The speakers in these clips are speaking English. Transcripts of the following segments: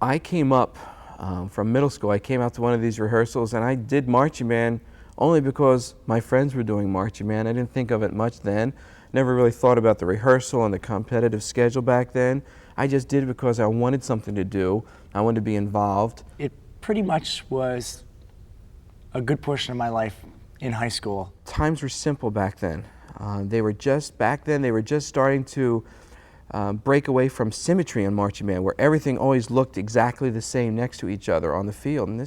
I came up from middle school. I came out to one of these rehearsals and I did marching band only because my friends were doing marching band. I didn't think of it much then. Never really thought about the rehearsal and the competitive schedule back then. I just did it because I wanted something to do. I wanted to be involved. It pretty much was a good portion of my life in high school. Times were simple back then. They were just starting to break away from symmetry in marching band, where everything always looked exactly the same next to each other on the field. And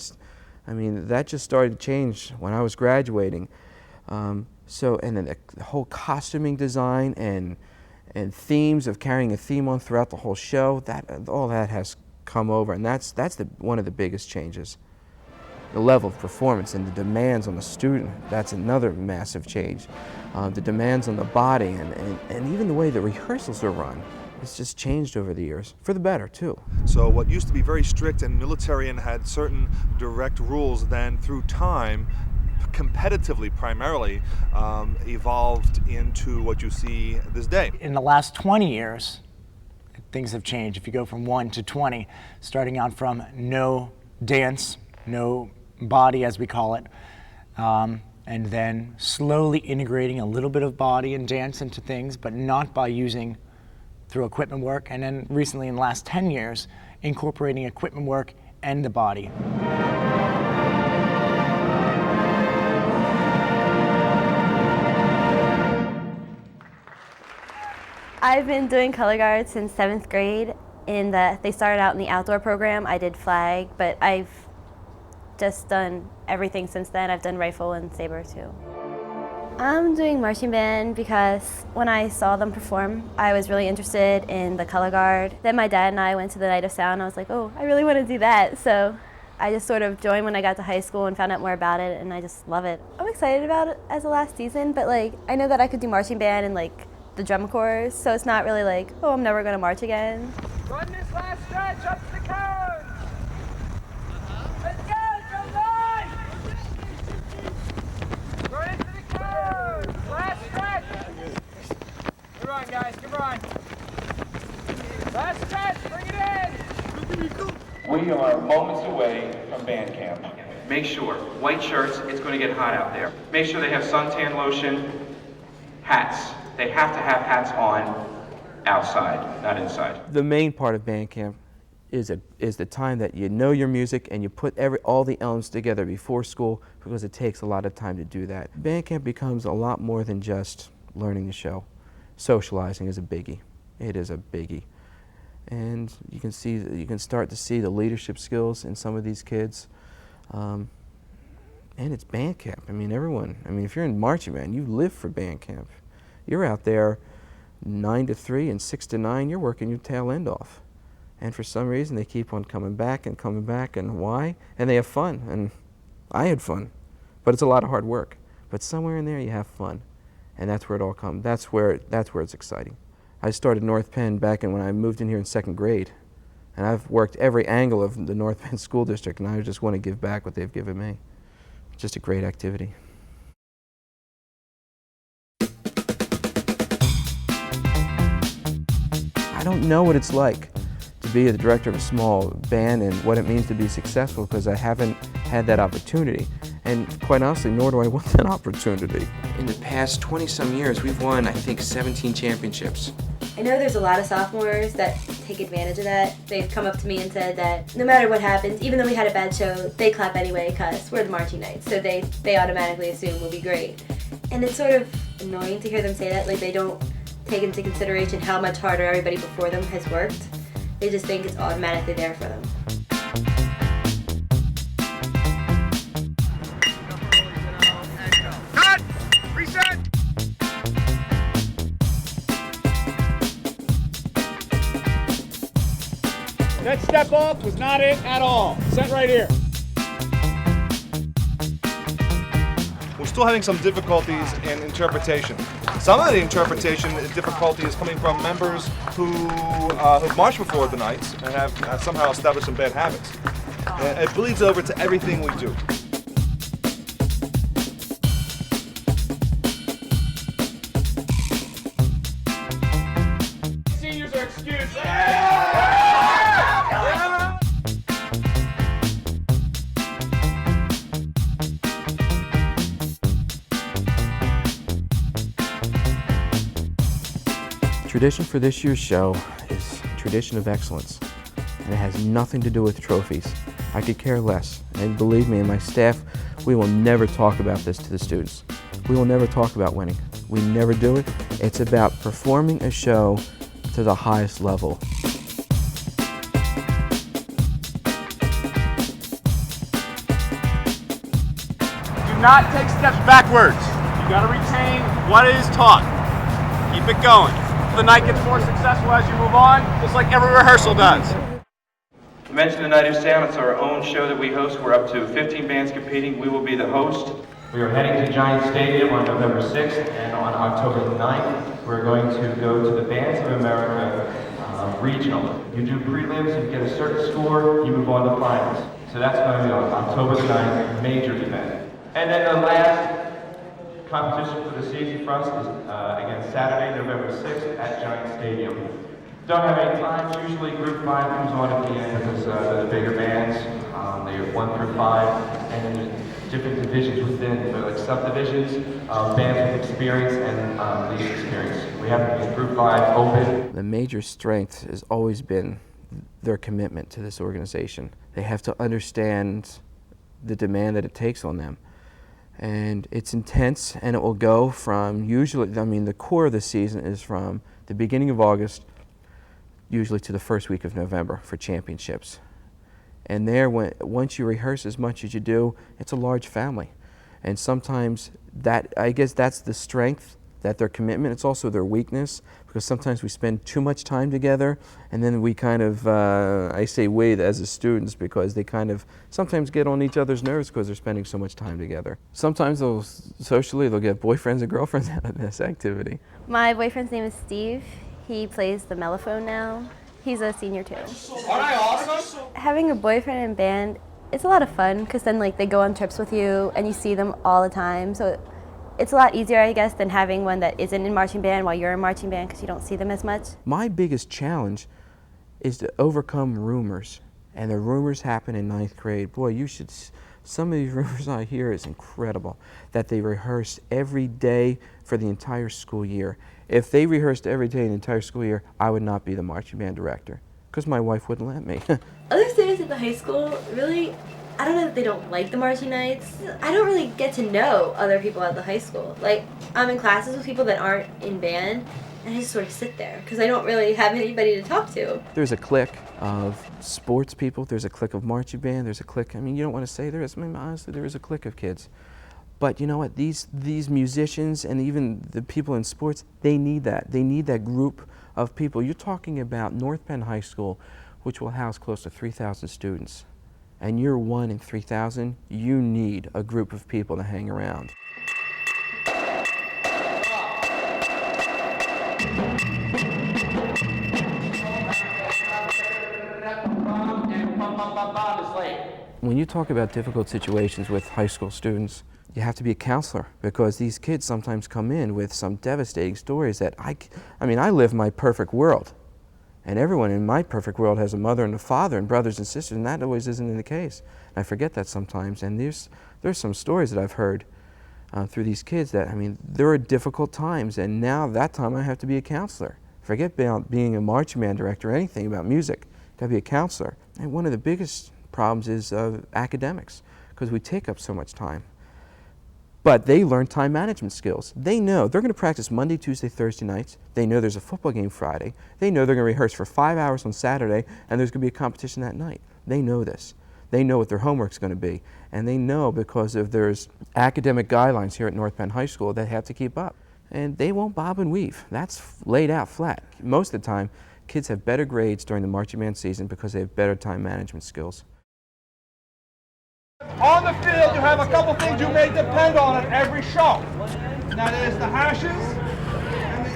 that just started to change when I was graduating. And then the whole costuming design and themes of carrying a theme on throughout the whole show, all that has come over, and that's one of the biggest changes. The level of performance and the demands on the student, that's another massive change. The demands on the body and even the way the rehearsals are run, it's just changed over the years, for the better too. So what used to be very strict and military and had certain direct rules, then through time, competitively primarily, evolved into what you see this day. In the last 20 years, things have changed. If you go from 1 to 20, starting out from no dance, no body as we call it, and then slowly integrating a little bit of body and dance into things, but not by using through equipment work, and then recently in the last 10 years, incorporating equipment work and the body. I've been doing color guard since 7th grade. They started out in the outdoor program. I did flag, but I've just done everything since then. I've done rifle and saber too. I'm doing marching band because when I saw them perform, I was really interested in the color guard. Then my dad and I went to the Night of Sound. I was like, oh, I really want to do that. So I just sort of joined when I got to high school and found out more about it, and I just love it. I'm excited about it as the last season, but I know that I could do marching band and the drum corps, so it's not really oh, I'm never going to march again. Run this last stretch up to the cones. Let's go, line! Run into the cones. Last stretch. Good run, guys, good run. Last stretch, bring it in. We are moments away from band camp. Make sure, white shirts, it's going to get hot out there. Make sure they have suntan lotion, hats. They have to have hats on outside, not inside. The main part of band camp is the time that you know your music and you put all the elements together before school, because it takes a lot of time to do that. Band camp becomes a lot more than just learning the show. Socializing is a biggie. It is a biggie. And you can start to see the leadership skills in some of these kids. And it's band camp. If you're in marching band, you live for band camp. You're out there 9 to 3 and 6 to 9, you're working your tail end off. And for some reason, they keep on coming back, and why? And they have fun, and I had fun. But it's a lot of hard work. But somewhere in there, you have fun. And that's where it all comes. That's where it's exciting. I started North Penn back when I moved in here in 2nd grade. And I've worked every angle of the North Penn School District, and I just want to give back what they've given me. It's just a great activity. I don't know what it's like to be the director of a small band and what it means to be successful, because I haven't had that opportunity. And quite honestly, nor do I want that opportunity. In the past 20-some years, we've won, I think, 17 championships. I know there's a lot of sophomores that take advantage of that. They've come up to me and said that no matter what happens, even though we had a bad show, they clap anyway because we're the marching knights, so they automatically assume we'll be great. And it's sort of annoying to hear them say that, they don't take into consideration how much harder everybody before them has worked. They just think it's automatically there for them. Cut! Reset! That step off was not it at all. Set right here. We're still having some difficulties in interpretation. Some of the interpretation difficulty is coming from members who've marched before the Knights and have somehow established some bad habits. And it bleeds over to everything we do. Seniors are excused. tradition for this year's show is tradition of excellence, and it has nothing to do with trophies. I could care less, and believe me and my staff, we will never talk about this to the students. We will never talk about winning. We never do it. It's about performing a show to the highest level. Do not take steps backwards. You got to retain what is taught. Keep it going. The night gets more successful as you move on, just like every rehearsal does. To mention the Night of Sound, it's our own show that we host. We're up to 15 bands competing. We will be the host. We are heading to Giant Stadium on November 6th, and on October 9th, we're going to go to the Bands of America Regional. You do prelims, you get a certain score, you move on to finals. So that's going to be on October 9th, major event. And then the last competition for the season for us is again Saturday, November 6th at Giant Stadium. Don't have any times. Usually Group 5 comes on at the end because the bigger bands, they are 1 through 5, and then there's different divisions within, so like subdivisions, bands with experience and least experience. We have to be Group 5 open. The major strength has always been their commitment to this organization. They have to understand the demand that it takes on them. And it's intense, and it will go from usually, the core of the season is from the beginning of August usually to the first week of November for championships. And there, once you rehearse as much as you do, it's a large family. And sometimes I guess that's the strength, that their commitment. It's also their weakness, because sometimes we spend too much time together, and then we kind of, I say we as the students, because they kind of sometimes get on each other's nerves because they're spending so much time together. Sometimes they'll get boyfriends and girlfriends out of this activity. My boyfriend's name is Steve. He plays the mellophone now. He's a senior too. Aren't I awesome? Having a boyfriend in band, it's a lot of fun, because then they go on trips with you and you see them all the time. So it's a lot easier, I guess, than having one that isn't in marching band while you're in marching band, because you don't see them as much. My biggest challenge is to overcome rumors. And the rumors happen in 9th grade. Boy, some of these rumors I hear is incredible, that they rehearse every day for the entire school year. If they rehearsed every day in the entire school year, I would not be the marching band director, because my wife wouldn't let me. Other students at the high school, really, I don't know if they don't like the marching nights. I don't really get to know other people at the high school. Like, I'm in classes with people that aren't in band, and I just sort of sit there, because I don't really have anybody to talk to. There's a clique of sports people, there's a clique of marching band, there's a clique, you don't want to say there is, honestly, there is a clique of kids. But you know what, these musicians and even the people in sports, they need that. They need that group of people. You're talking about North Penn High School, which will house close to 3,000 students. And you're 1 in 3,000, you need a group of people to hang around. When you talk about difficult situations with high school students, you have to be a counselor, because these kids sometimes come in with some devastating stories that I live my perfect world. And everyone in my perfect world has a mother and a father and brothers and sisters, and that always isn't the case. And I forget that sometimes. And there's some stories that I've heard through these kids that, there are difficult times, and now that time I have to be a counselor. Forget about being a marching band director or anything about music. Got to be a counselor. And one of the biggest problems is academics, because we take up so much time. But they learn time management skills. They know they're going to practice Monday, Tuesday, Thursday nights. They know there's a football game Friday. They know they're going to rehearse for 5 hours on Saturday, and there's going to be a competition that night. They know this. They know what their homework's going to be. And they know, because of there's academic guidelines here at North Penn High School, they have to keep up. And they won't bob and weave. That's laid out flat. Most of the time, kids have better grades during the marching band season because they have better time management skills. On the field, you have a couple things you may depend on at every show. And that is the hashes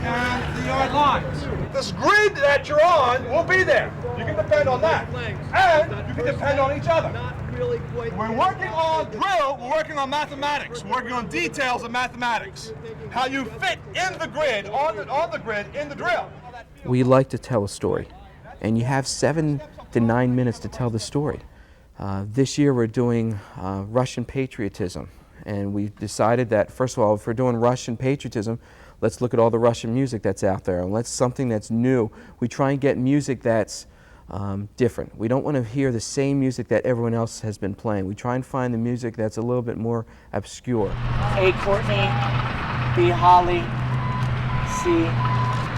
and the yard lines. This grid that you're on will be there. You can depend on that. And you can depend on each other. We're working on drill, we're working on mathematics. We're working on details of mathematics. How you fit in the grid, on the grid, in the drill. We like to tell a story, and you have 7 to 9 minutes to tell the story. This year we're doing Russian patriotism, and we decided that, first of all, if we're doing Russian patriotism, Let's look at all the Russian music that's out there, and let's something that's new. We try and get music that's different. We don't want to hear the same music that everyone else has been playing. We try and find the music that's a little bit more obscure. A, Courtney. B, Holly. C,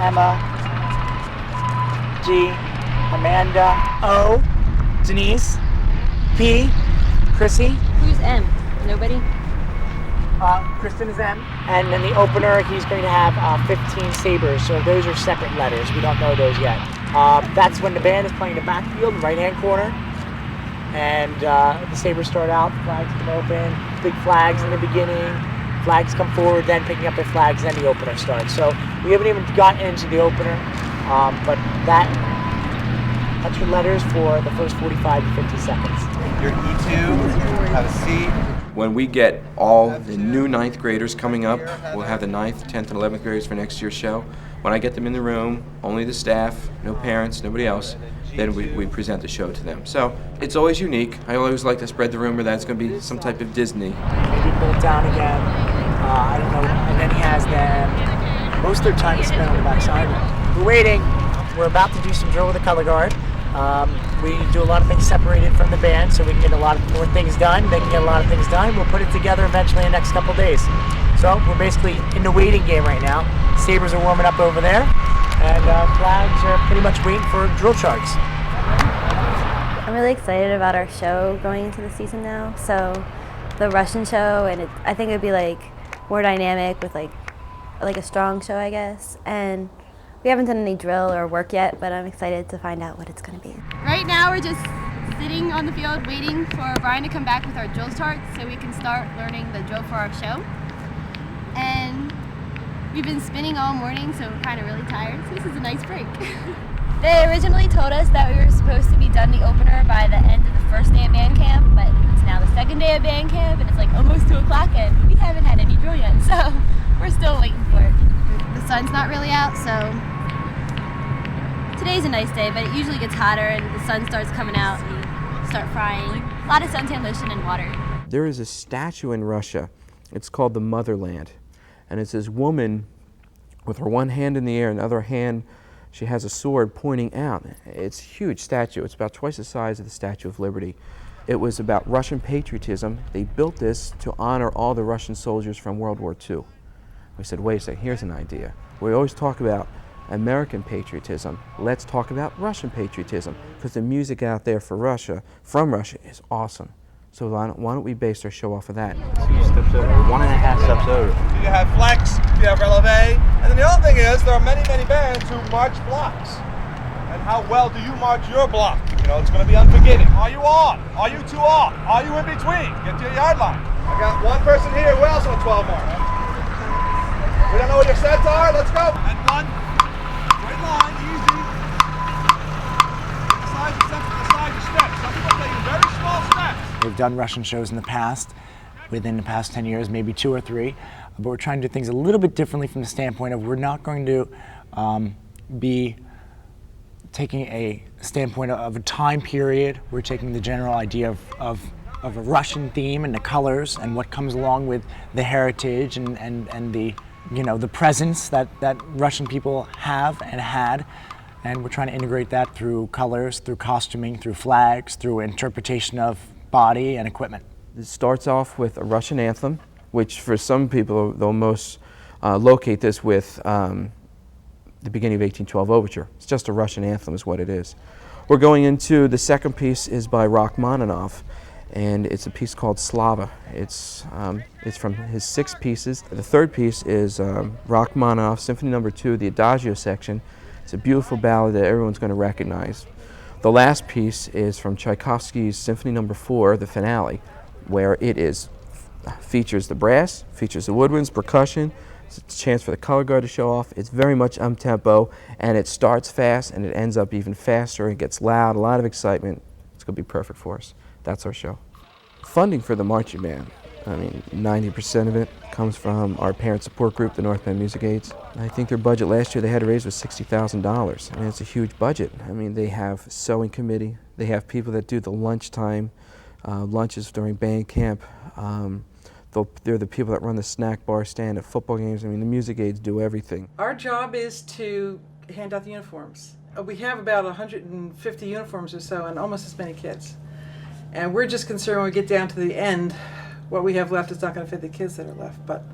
Emma. G, Amanda. O, Denise. P, Chrissy. Who's M? Nobody? Kristen is M. And then the opener, he's going to have 15 sabers. So those are separate letters. We don't know those yet. That's when the band is playing the backfield, right-hand corner. And the sabers start out, flags come open, big flags in the beginning. Flags come forward, then picking up their flags, then the opener starts. So we haven't even gotten into the opener, but that's your letters for the first 45 to 50 seconds. Your E2, have a seat. When we get all the new 9th graders coming up, we'll have the 9th, 10th, and 11th graders for next year's show. When I get them in the room, only the staff, no parents, nobody else, then we present the show to them. So it's always unique. I always like to spread the rumor that it's going to be some type of Disney. Maybe pull it down again. I don't know. And then he has them. Most of their time is spent on the backside. We're waiting. We're about to do some drill with the color guard. We do a lot of things separated from the band so we can get a lot of more things done. They can get a lot of things done. We'll put it together eventually in the next couple of days. So we're basically in the waiting game right now. Sabers are warming up over there, and flags are pretty much waiting for drill charts. I'm really excited about our show going into the season now. So the Russian show, and I think it would be like more dynamic with like a strong show, I guess. And we haven't done any drill or work yet, but I'm excited to find out what it's going to be. Right now we're just sitting on the field waiting for Brian to come back with our drill charts so we can start learning the drill for our show. And we've been spinning all morning, so we're kind of really tired, so this is a nice break. They originally told us that we were supposed to be done the opener by the end of the first day of band camp, but it's now the second day of band camp, and it's like almost 2 o'clock, and we haven't had any drill yet, so we're still waiting for it. The sun's not really out, so today's a nice day, but it usually gets hotter and the sun starts coming out and you start frying. A lot of suntan lotion and water. There is a statue in Russia. It's called the Motherland. And it's this woman with her one hand in the air and the other hand, she has a sword pointing out. It's a huge statue. It's about twice the size of the Statue of Liberty. It was about Russian patriotism. They built this to honor all the Russian soldiers from World War II. We said, wait a second, here's an idea. We always talk about American patriotism. Let's talk about Russian patriotism, because the music out there for Russia, from Russia, is awesome. So why don't we base our show off of that? 2 steps over, 1.5 steps over. You have flex, you have releve, and then the other thing is there are many bands who march blocks. And how well do you march your block? You know, it's going to be unforgiving. Are you off? Are you too off? Are you in between? Get to your yard line. I got one person here. Who else on 12 mark? We don't know what your sets are. Let's go. And one. Straight line, easy. The size of steps, the size of steps. Some people take very small steps. We've done Russian shows in the past, within the past 10 years, maybe 2 or 3, but we're trying to do things a little bit differently from the standpoint of we're not going to be taking a standpoint of a time period. We're taking the general idea of a Russian theme and the colors and what comes along with the heritage and the, you know, the presence that Russian people have and had. And we're trying to integrate that through colors, through costuming, through flags, through interpretation of body and equipment. It starts off with a Russian anthem, which for some people they'll most locate this with the beginning of 1812 Overture. It's just a Russian anthem is what it is. We're going into the second piece is by Rachmaninoff, and it's a piece called Slava. It's from his 6 pieces. The third piece is Rachmaninoff Symphony No. 2, the Adagio section. It's a beautiful ballad that everyone's going to recognize. The last piece is from Tchaikovsky's Symphony No. 4, the finale, where it features the brass, features the woodwinds, percussion. It's a chance for the color guard to show off. It's very much up-tempo, and it starts fast, and it ends up even faster. It gets loud, a lot of excitement. It's going to be perfect for us. That's our show. Funding for the marching band. I mean, 90% of it comes from our parent support group, the North Bend Music Aids. I think their budget last year they had to raise was $60,000. I mean, it's a huge budget. I mean, they have sewing committee. They have people that do the lunchtime lunches during band camp. They're the people that run the snack bar stand at football games. I mean, the music aides do everything. Our job is to hand out the uniforms. We have about 150 uniforms or so and almost as many kids. And we're just concerned when we get down to the end, what we have left is not going to fit the kids that are left. But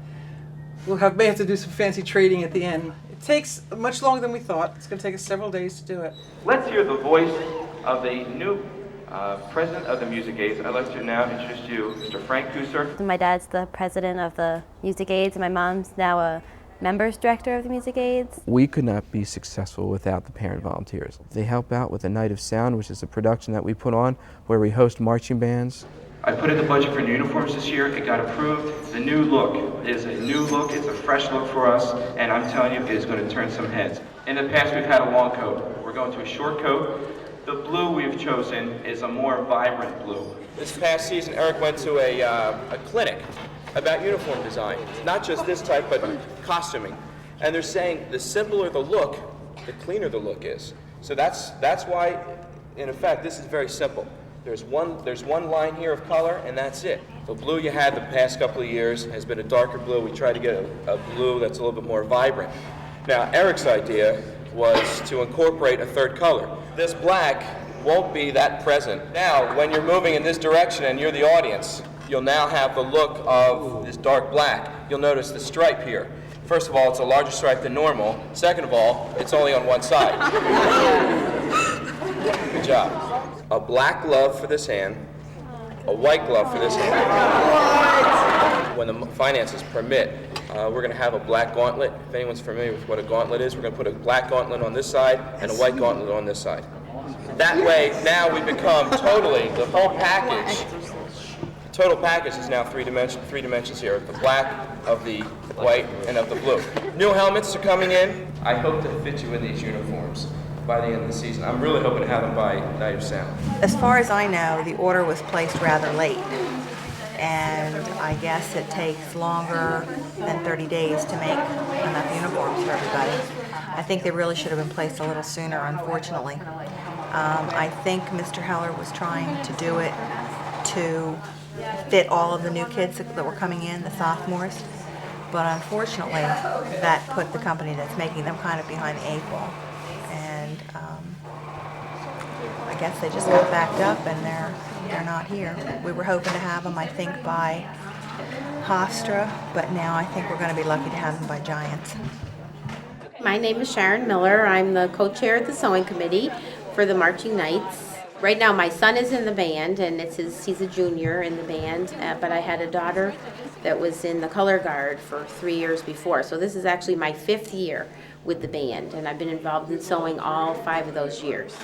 may have to do some fancy trading at the end. It takes much longer than we thought. It's going to take us several days to do it. Let's hear the voice of the new president of the Music Aids. I'd like to now introduce you, Mr. Frank Kusser. My dad's the president of the Music Aids, and my mom's now a members director of the Music Aids. We could not be successful without the parent volunteers. They help out with the Night of Sound, which is a production that we put on where we host marching bands. I put in the budget for new uniforms this year. It got approved. The new look is a new look. It's a fresh look for us, and I'm telling you, it is going to turn some heads. In the past, we've had a long coat. We're going to a short coat. The blue we've chosen is a more vibrant blue. This past season, Eric went to a clinic about uniform design. Not just this type, but costuming. And they're saying the simpler the look, the cleaner the look is. So that's why, in effect, this is very simple. There's one line here of color, and that's it. The blue you had the past couple of years has been a darker blue. We try to get a blue that's a little bit more vibrant. Now, Eric's idea was to incorporate a third color. This black won't be that present. Now, when you're moving in this direction and you're the audience, you'll now have the look of this dark black. You'll notice the stripe here. First of all, it's a larger stripe than normal. Second of all, it's only on one side. Good job. A black glove for this hand, a white glove for this hand. When the finances permit, we're going to have a black gauntlet. If anyone's familiar with what a gauntlet is, we're going to put a black gauntlet on this side and a white gauntlet on this side. That way, now we become totally, the whole package, the total package is now three dimensions here, the black, of the white, and of the blue. New helmets are coming in. I hope to fit you in these uniforms by the end of the season. I'm really hoping to have them by Night of Sound. As far as I know, the order was placed rather late. And I guess it takes longer than 30 days to make enough uniforms for everybody. I think they really should have been placed a little sooner, unfortunately. I think Mr. Heller was trying to do it to fit all of the new kids that were coming in, the sophomores. But unfortunately, that put the company that's making them kind of behind the eight ball. And I guess they just got backed up and they're not here. We were hoping to have them, I think, by Hofstra, but now I think we're going to be lucky to have them by Giants. My name is Sharon Miller. I'm the co-chair of the sewing committee for the Marching Knights. Right now my son is in the band, and he's a junior in the band, but I had a daughter that was in the color guard for 3 years before. So this is actually my 5th year with the band, and I've been involved in sewing all 5 of those years.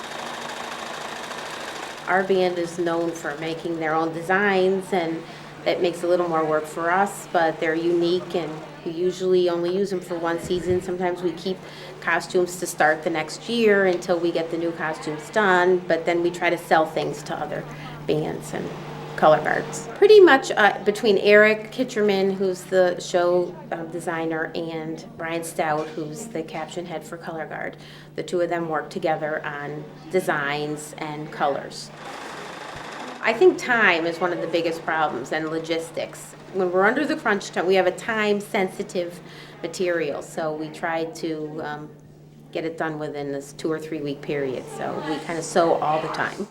Our band is known for making their own designs, and that makes a little more work for us, but they're unique, and we usually only use them for one season. Sometimes we keep costumes to start the next year until we get the new costumes done, but then we try to sell things to other bands and color guards. Pretty much between Eric Kitcherman, who's the show designer, and Brian Stout, who's the caption head for color guard. The two of them work together on designs and colors. I think time is one of the biggest problems, and logistics. When we're under the crunch time, we have a time-sensitive material, so we try to get it done within this 2 or 3 week period. So we kind of sew all the time.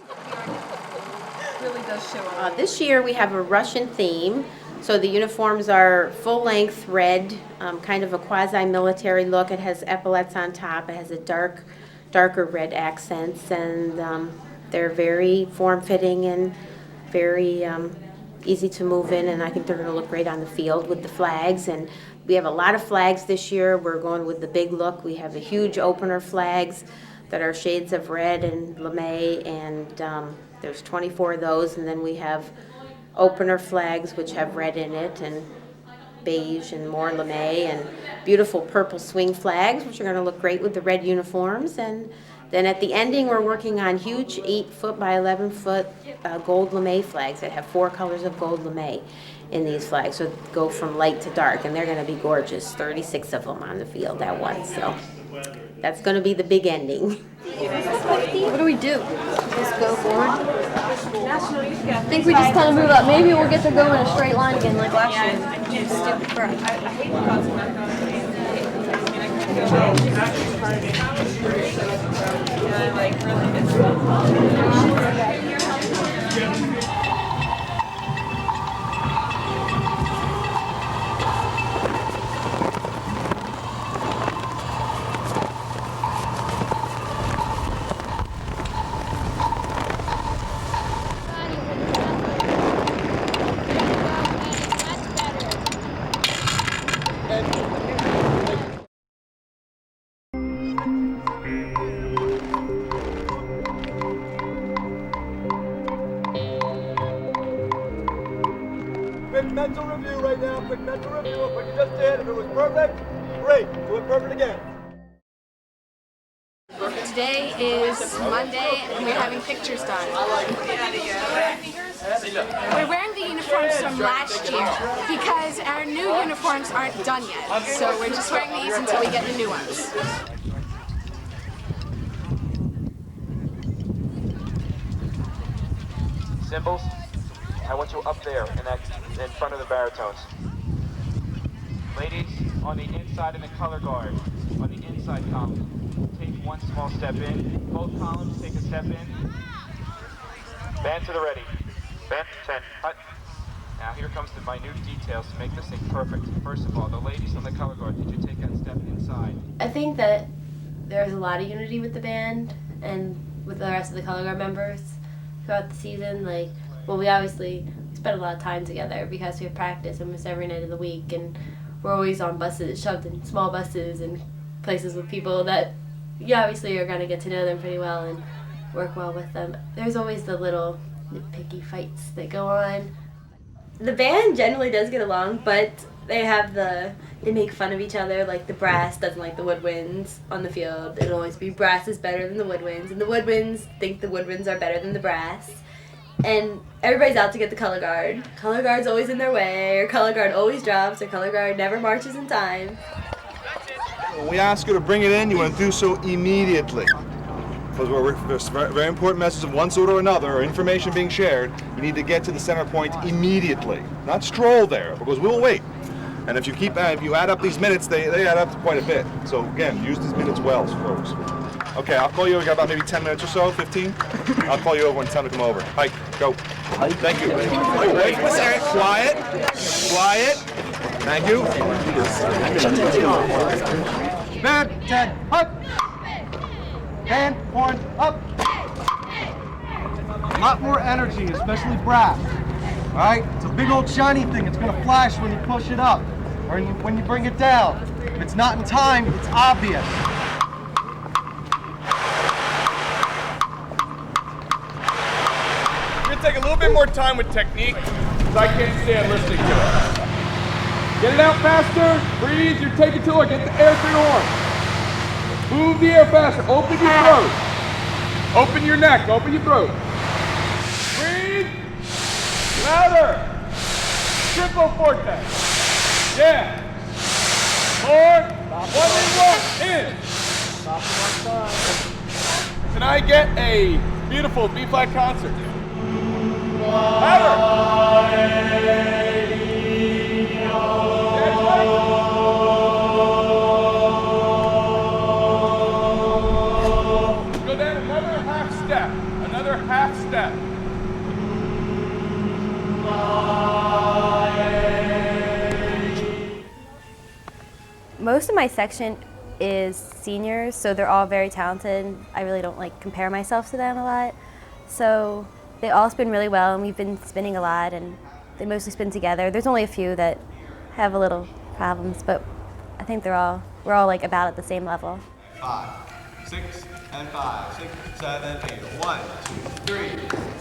Really does show up. This year we have a Russian theme, so the uniforms are full-length red, kind of a quasi-military look. It has epaulettes on top. It has a darker red accents, and they're very form-fitting and very easy to move in, and I think they're going to look great on the field with the flags. And we have a lot of flags this year. We're going with the big look. We have a huge opener flags that are shades of red and lame, and there's 24 of those, and then we have opener flags which have red in it and beige and more lame, and beautiful purple swing flags which are going to look great with the red uniforms. And then at the ending we're working on huge 8-foot by 11-foot gold lame flags that have 4 colors of gold lame in these flags, so go from light to dark, and they're going to be gorgeous. 36 of them on the field at once, so that's going to be the big ending. What do we do? Just go forward. I think we just kind of move up. Maybe we'll get to go in a straight line again like last year. Stupid crap. Quick mental review right now. Quick mental review of what you just did. If it was perfect, great. Do it perfect again. Today is Monday and we're having pictures done. We're wearing the uniforms from last year because our new uniforms aren't done yet. So we're just wearing these until we get the new ones. Cymbals, I want you up there in front of the baritones. Ladies, on the inside in the color guard, on the inside column, take one small step in. Both columns, take a step in. Band to the ready. Band, 10, hut. Now here comes the minute details to make this thing perfect. First of all, the ladies on the color guard, did you take that step inside? I think that there's a lot of unity with the band and with the rest of the color guard members throughout the season. Like, well, we spend a lot of time together because we have practice almost every night of the week, and we're always on buses, shoved in small buses and places with people that you obviously are going to get to know them pretty well and work well with them. There's always the little nitpicky fights that go on. The band generally does get along, but they make fun of each other. Like, the brass doesn't like the woodwinds on the field. It'll always be brass is better than the woodwinds, and the woodwinds think the woodwinds are better than the brass. And everybody's out to get the color guard. Color guard's always in their way, or color guard always drops, or color guard never marches in time. When we ask you to bring it in, you want to do so immediately. Because there's a very important message of one sort or another, or information being shared, you need to get to the center point immediately. Not stroll there, because we'll wait. And if you add up these minutes, they add up to quite a bit. So again, use these minutes well, folks. Okay, I'll call you. We got about maybe 10 minutes or so, 15. I'll call you over when it's time to come over. Hike, go. Thank you. Wait a second. Quiet. Quiet. Thank you. Band, 10, hut. Band, horn, up. A lot more energy, especially brass. All right? It's a big old shiny thing. It's going to flash when you push it up or when you bring it down. If it's not in time, it's obvious. Take a little bit more time with technique, because I can't stand listening to it. Get it out faster, breathe, you're taking to it, get the air through your horn. Move the air faster, open your throat. Open your neck, open your throat. Breathe, louder. Triple forte. Yeah. More, one in. Tonight get a beautiful B-flat concert. Go down another half step. Most of my section is seniors, so they're all very talented. I really don't compare myself to them a lot. So they all spin really well, and we've been spinning a lot, and they mostly spin together. There's only a few that have a little problems, but I think we're all about at the same level. 5, 6, and 5, 6, 7, 8. 1, 2, 3,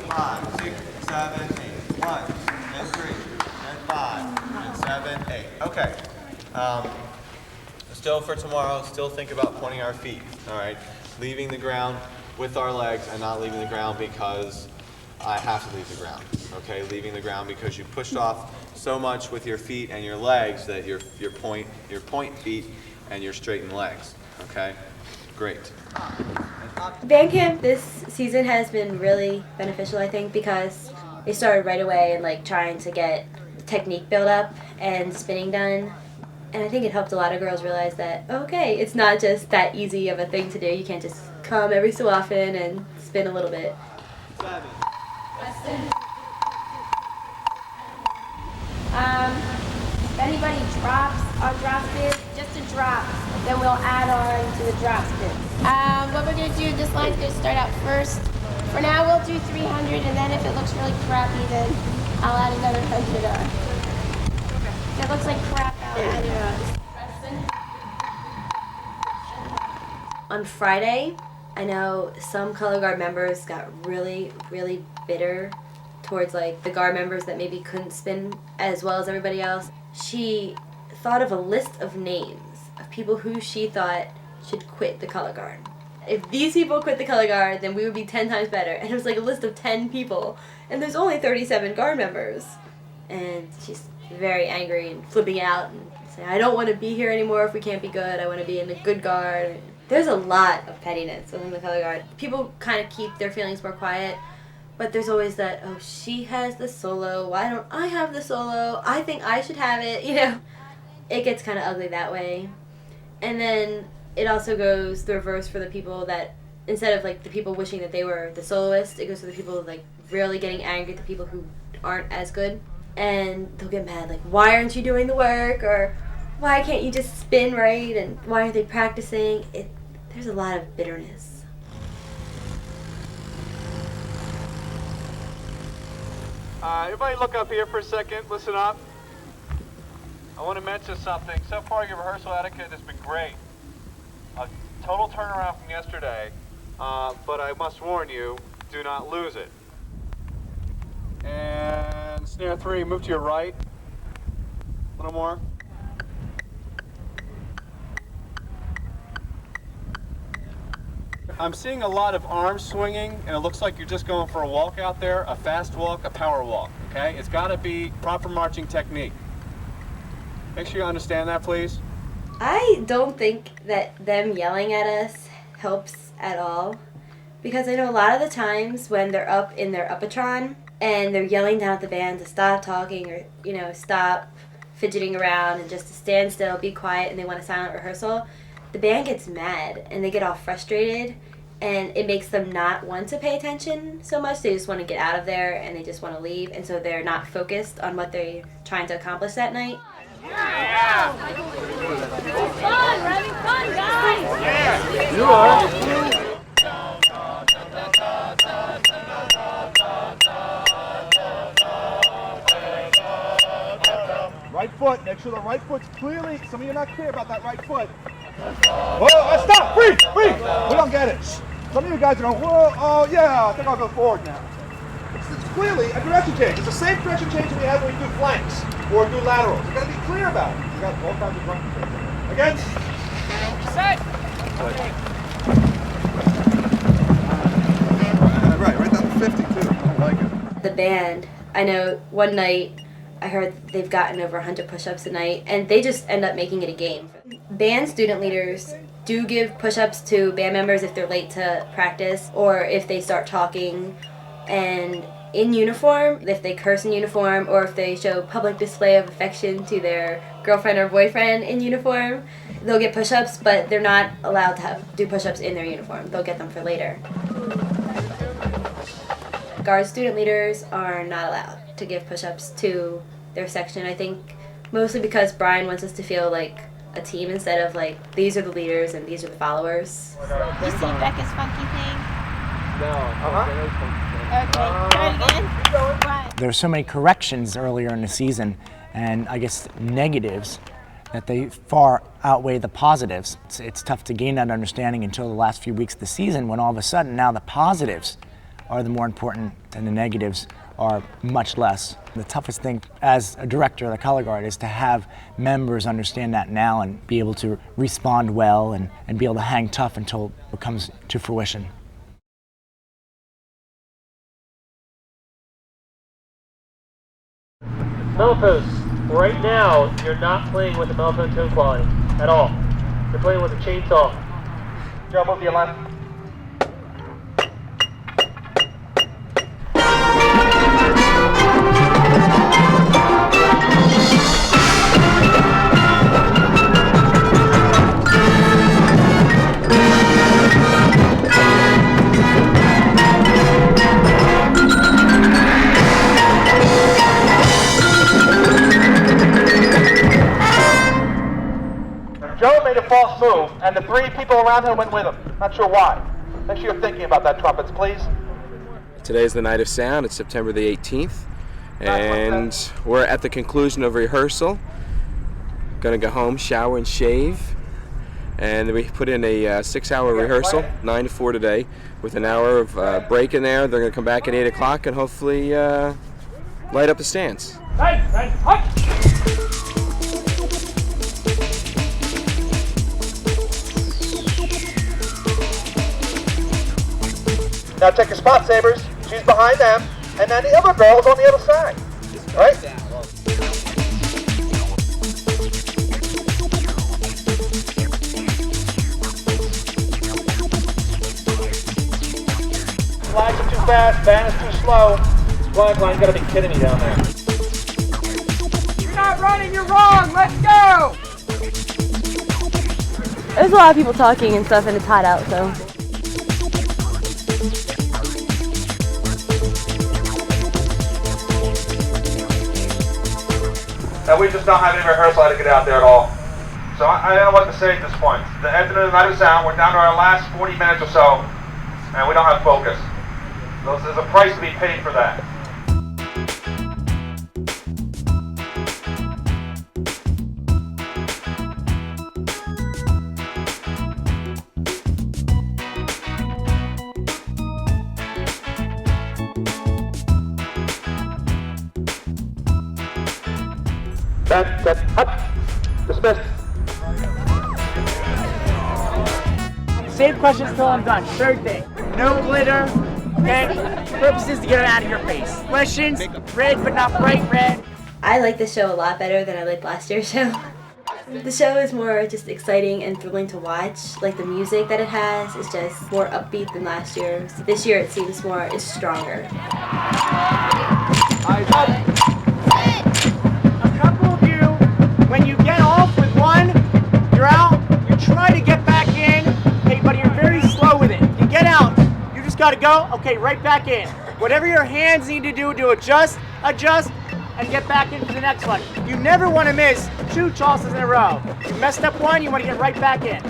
5, 6, 7, 8. 1, and 3, and 5, and 7, 8. Okay. Still for tomorrow, still think about pointing our feet. All right. Leaving the ground with our legs and not leaving the ground because I have to leave the ground, okay? Leaving the ground because you pushed off so much with your feet and your legs that your point feet and your straightened legs, okay? Great. And Band camp this season has been really beneficial, I think, because they started right away and like trying to get technique built up and spinning done. And I think it helped a lot of girls realize that, okay, it's not just that easy of a thing to do. You can't just come every so often and spin a little bit. If anybody drops our drop spin, just a drop, then we'll add on to the drop spin. What we're going to do, this line's going to start out first. For now, we'll do 300, and then if it looks really crappy, then I'll add another 100 on. If it looks like crap, I'll add it on. On Friday, I know some color guard members got really, really bitter towards like the guard members that maybe couldn't spin as well as everybody else. She thought of a list of names of people who she thought should quit the color guard. If these people quit the color guard, then we would be 10 times better. And it was like a list of 10 people, and there's only 37 guard members. And she's very angry and flipping out and saying, I don't want to be here anymore if we can't be good. I want to be in the good guard. There's a lot of pettiness within the color guard. People kind of keep their feelings more quiet, but there's always that, oh, she has the solo, why don't I have the solo? I think I should have it, you know. It gets kind of ugly that way. And then it also goes the reverse for the people that, instead of like the people wishing that they were the soloist, it goes to the people like really getting angry at the people who aren't as good. And they'll get mad, like, why aren't you doing the work? Or why can't you just spin right? And why aren't they practicing? There's a lot of bitterness. Everybody look up here for a second, listen up. I want to mention something. So far your rehearsal etiquette has been great. A total turnaround from yesterday, but I must warn you, do not lose it. And snare 3, move to your right. A little more. I'm seeing a lot of arm swinging, and it looks like you're just going for a walk out there, a fast walk, a power walk, okay? It's got to be proper marching technique. Make sure you understand that, please. I don't think that them yelling at us helps at all, because I know a lot of the times when they're up in their uppatron and they're yelling down at the band to stop talking or, you know, stop fidgeting around and just to stand still, be quiet, and they want a silent rehearsal, the band gets mad and they get all frustrated, and it makes them not want to pay attention so much. They just want to get out of there and they just want to leave, and so they're not focused on what they're trying to accomplish that night. Yeah. It's fun, we're having fun, guys! Yeah. You are. Right foot, make sure the right foot's clearly, some of you are not clear about that right foot. Whoa, stop, freeze, freeze! We don't get it. Some of you guys are going, whoa, oh yeah, I think I'll go forward now. It's clearly a direction change. It's the same direction change that we have when we do flanks or do laterals. You gotta be clear about it. You got all kinds of direction changes. Again. Set! Right down to 50 too. I like it. The band, I know one night I heard they've gotten over 100 push-ups a night, and they just end up making it a game. Band student leaders do give push-ups to band members if they're late to practice or if they start talking, and in uniform, if they curse in uniform or if they show public display of affection to their girlfriend or boyfriend in uniform, they'll get push-ups, but they're not allowed to do push-ups in their uniform. They'll get them for later. Guard student leaders are not allowed to give push-ups to their section, I think mostly because Brian wants us to feel like a team instead of like these are the leaders and these are the followers. You see Becca's funky thing? No. Okay, try it again. Right. There were so many corrections earlier in the season, and I guess negatives, that they far outweigh the positives. It's tough to gain that understanding until the last few weeks of the season, when all of a sudden now the positives are the more important and the negatives are much less. The toughest thing as a director of the color guard is to have members understand that now and be able to respond well and be able to hang tough until it comes to fruition. Mellophone. Right now, you're not playing with the mellophone tone quality at all. You're playing with a chainsaw. Joe, move to your left. played a false move, and the 3 people around him went with him. Not sure why. Make sure you're thinking about that, trumpets, please. Today's the night of sound. It's September the 18th, and we're at the conclusion of rehearsal. Gonna go home, shower, and shave. And we put in a 6-hour rehearsal, 9 to 4 today, with an hour of break in there. They're gonna come back at 8 o'clock and hopefully light up the stands. Now check your spot, Sabers. She's behind them, and then the other girl's on the other side. All right? Flags are too fast, band is too slow. Flag line, gotta be kidding me down there. You're not running, you're wrong, let's go! There's a lot of people talking and stuff, and it's hot out, so. And we just don't have any rehearsal how to get out there at all. So I don't know what to say at this point. The end of the night of sound, we're down to our last 40 minutes or so, and we don't have focus. So there's a price to be paid for that. Set, up, dismissed. Same questions till I'm done. Third thing, no glitter, okay? Purpose is to get it out of your face. Questions, red but not bright red. I like this show a lot better than I liked last year's show. The show is more just exciting and thrilling to watch. Like the music that it has is just more upbeat than last year's. This year it seems it's stronger. Eyes up. When you get off with one, you're out, you try to get back in, okay, but you're very slow with it. You get out, you just gotta go, okay, right back in. Whatever your hands need to do adjust, and get back in for the next one. You never wanna miss 2 tosses in a row. You messed up one, you wanna get right back in.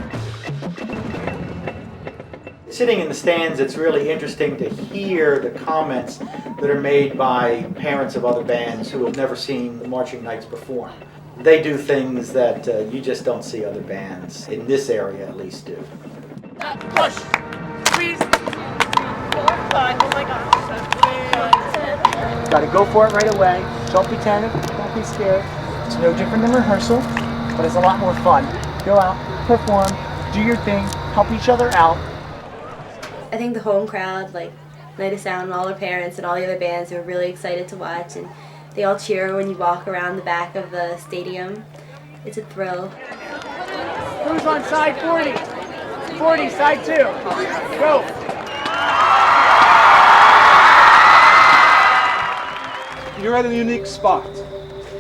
Sitting in the stands, it's really interesting to hear the comments that are made by parents of other bands who have never seen the Marching Knights perform. They do things that you just don't see other bands, in this area at least, do. Push! Squeeze! 4, 5, oh my gosh. Gotta go for it right away. Don't be tentative, don't be scared. It's no different than rehearsal, but it's a lot more fun. Go out, perform, do your thing, help each other out. I think the home crowd, like Night of Sound and all their parents and all the other bands are really excited to watch, and they all cheer when you walk around the back of the stadium. It's a thrill. Who's on side 40? 40, side 2. Go. You're at a unique spot.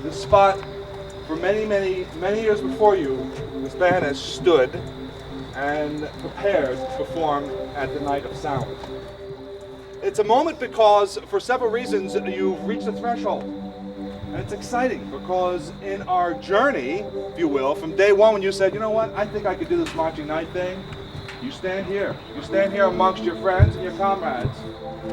This spot, for many years before you, this band has stood and prepared to perform at the Night of Sound. It's a moment because, for several reasons, you've reached a threshold. And it's exciting because in our journey, if you will, from day one when you said, you know what, I think I could do this Marching Night thing, you stand here. You stand here amongst your friends and your comrades.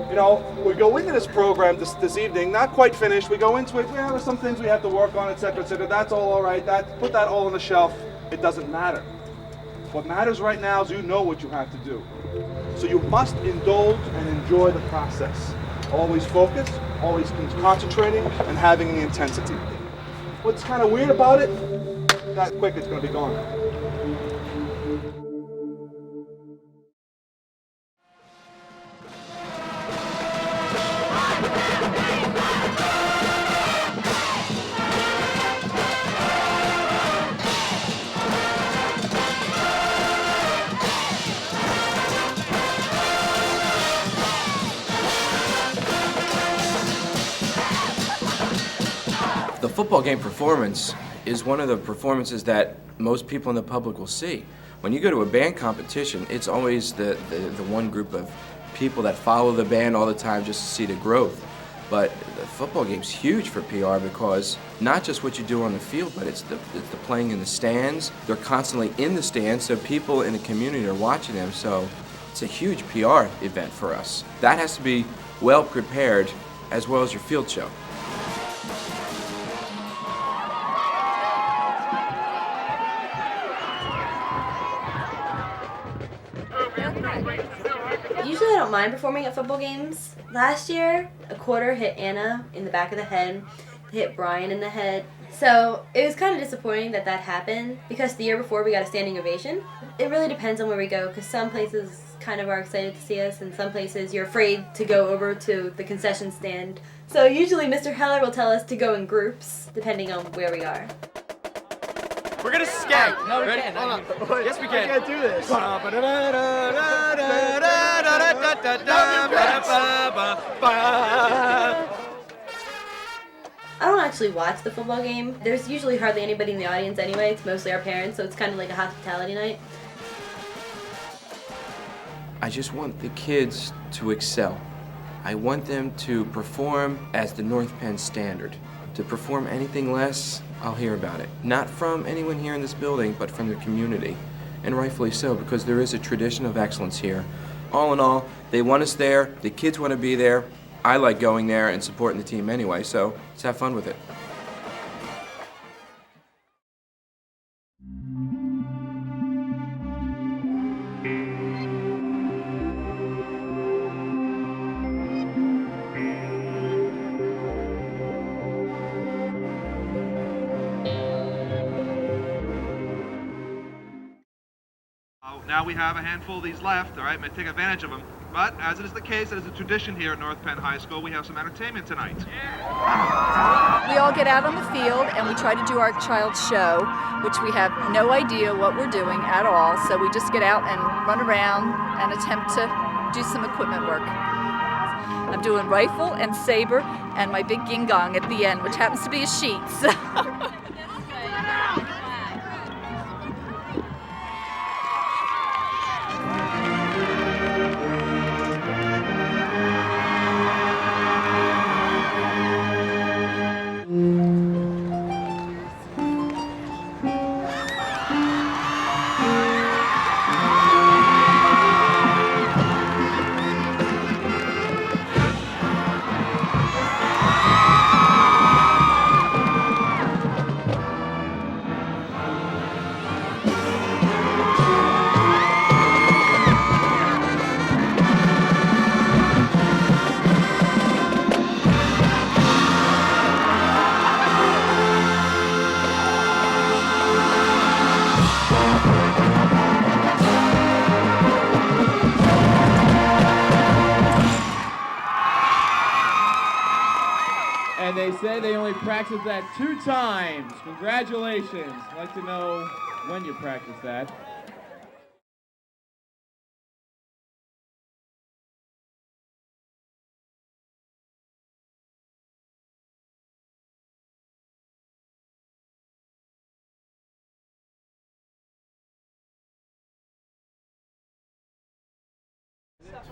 You know, we go into this program this evening, not quite finished. We go into it, there's some things we have to work on, etc., etc. That's all right. Put that all on the shelf. It doesn't matter. What matters right now is you know what you have to do. So you must indulge and enjoy the process. Always focus, always concentrating, and having the intensity. What's kind of weird about it, that quick it's going to be gone. The football game performance is one of the performances that most people in the public will see. When you go to a band competition, it's always the one group of people that follow the band all the time just to see the growth. But the football game's huge for PR because not just what you do on the field, but it's the playing in the stands. They're constantly in the stands, so people in the community are watching them. So it's a huge PR event for us. That has to be well prepared as well as your field show. Usually I don't mind performing at football games. Last year, a quarter hit Anna in the back of the head, hit Brian in the head. So it was kind of disappointing that happened because the year before we got a standing ovation. It really depends on where we go because some places kind of are excited to see us and some places you're afraid to go over to the concession stand. So usually Mr. Heller will tell us to go in groups depending on where we are. We're gonna skate. No, we Ready? can't. Hold on. Yes, we can. can't do this. I don't actually watch the football game. There's usually hardly anybody in the audience anyway. It's mostly our parents, so it's kind of like a hospitality night. I just want the kids to excel. I want them to perform as the North Penn standard. To perform anything less, I'll hear about it. Not from anyone here in this building, but from the community. And rightfully so, because there is a tradition of excellence here. All in all, they want us there, the kids want to be there. I like going there and supporting the team anyway, so let's have fun with it. Now we have a handful of these left, all right, may take advantage of them. But as it is the case, as a tradition here at North Penn High School, we have some entertainment tonight. We all get out on the field and we try to do our child's show, which we have no idea what we're doing at all. So we just get out and run around and attempt to do some equipment work. I'm doing rifle and saber and my big ging gong at the end, which happens to be a sheet. So. And they say they only practiced that 2 times. Congratulations. I'd like to know when you practiced that.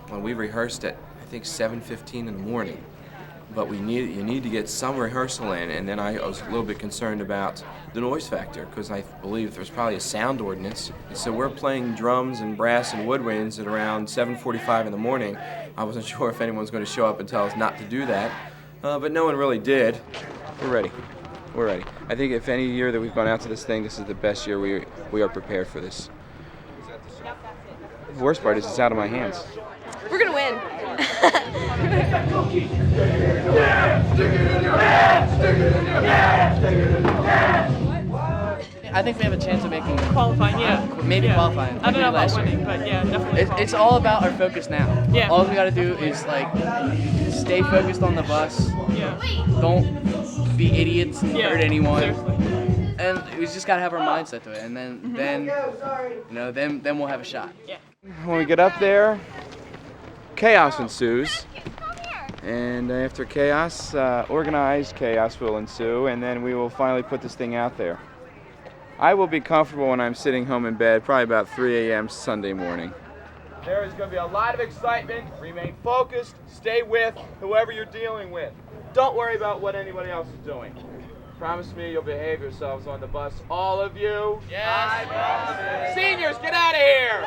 Well, we rehearsed at, I think, 7:15 in the morning. But you need to get some rehearsal in, and then I was a little bit concerned about the noise factor because I believe there's probably a sound ordinance. And so we're playing drums and brass and woodwinds at around 7:45 in the morning. I wasn't sure if anyone was going to show up and tell us not to do that, but no one really did. We're ready. We're ready. I think if any year that we've gone out to this thing, this is the best year we are prepared for this. The worst part is it's out of my hands. We're gonna win. I think we have a chance of making qualifying, yeah. Maybe Yeah. qualifying. I don't know about last year. winning, but yeah, definitely. It's all about our focus now. Yeah. All we gotta do is like stay focused on the bus. Yeah. Don't be idiots and Yeah, hurt anyone. seriously. And we just gotta have our mindset to it, and then we'll have a shot. Yeah. When we get up there, chaos ensues. And after chaos, organized chaos will ensue, and then we will finally put this thing out there. I will be comfortable when I'm sitting home in bed, probably about 3 a.m. Sunday morning. There is going to be a lot of excitement. Remain focused. Stay with whoever you're dealing with. Don't worry about what anybody else is doing. Promise me you'll behave yourselves on the bus, all of you. Yes. I promise. Seniors, get out of here!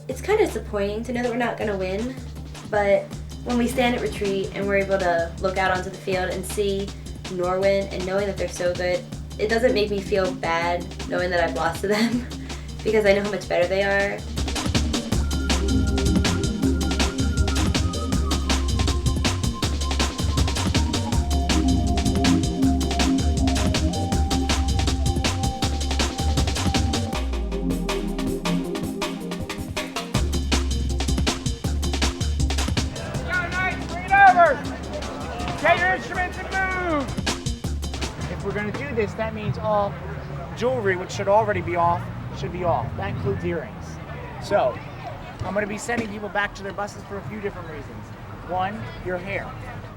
It's kind of disappointing to know that we're not going to win, but when we stand at retreat and we're able to look out onto the field and see Norwin and knowing that they're so good, it doesn't make me feel bad knowing that I've lost to them because I know how much better they are. Get your instruments and move! If we're going to do this, that means all jewelry, which should already be off, should be off. That includes earrings. So, I'm going to be sending people back to their buses for a few different reasons. One, your hair.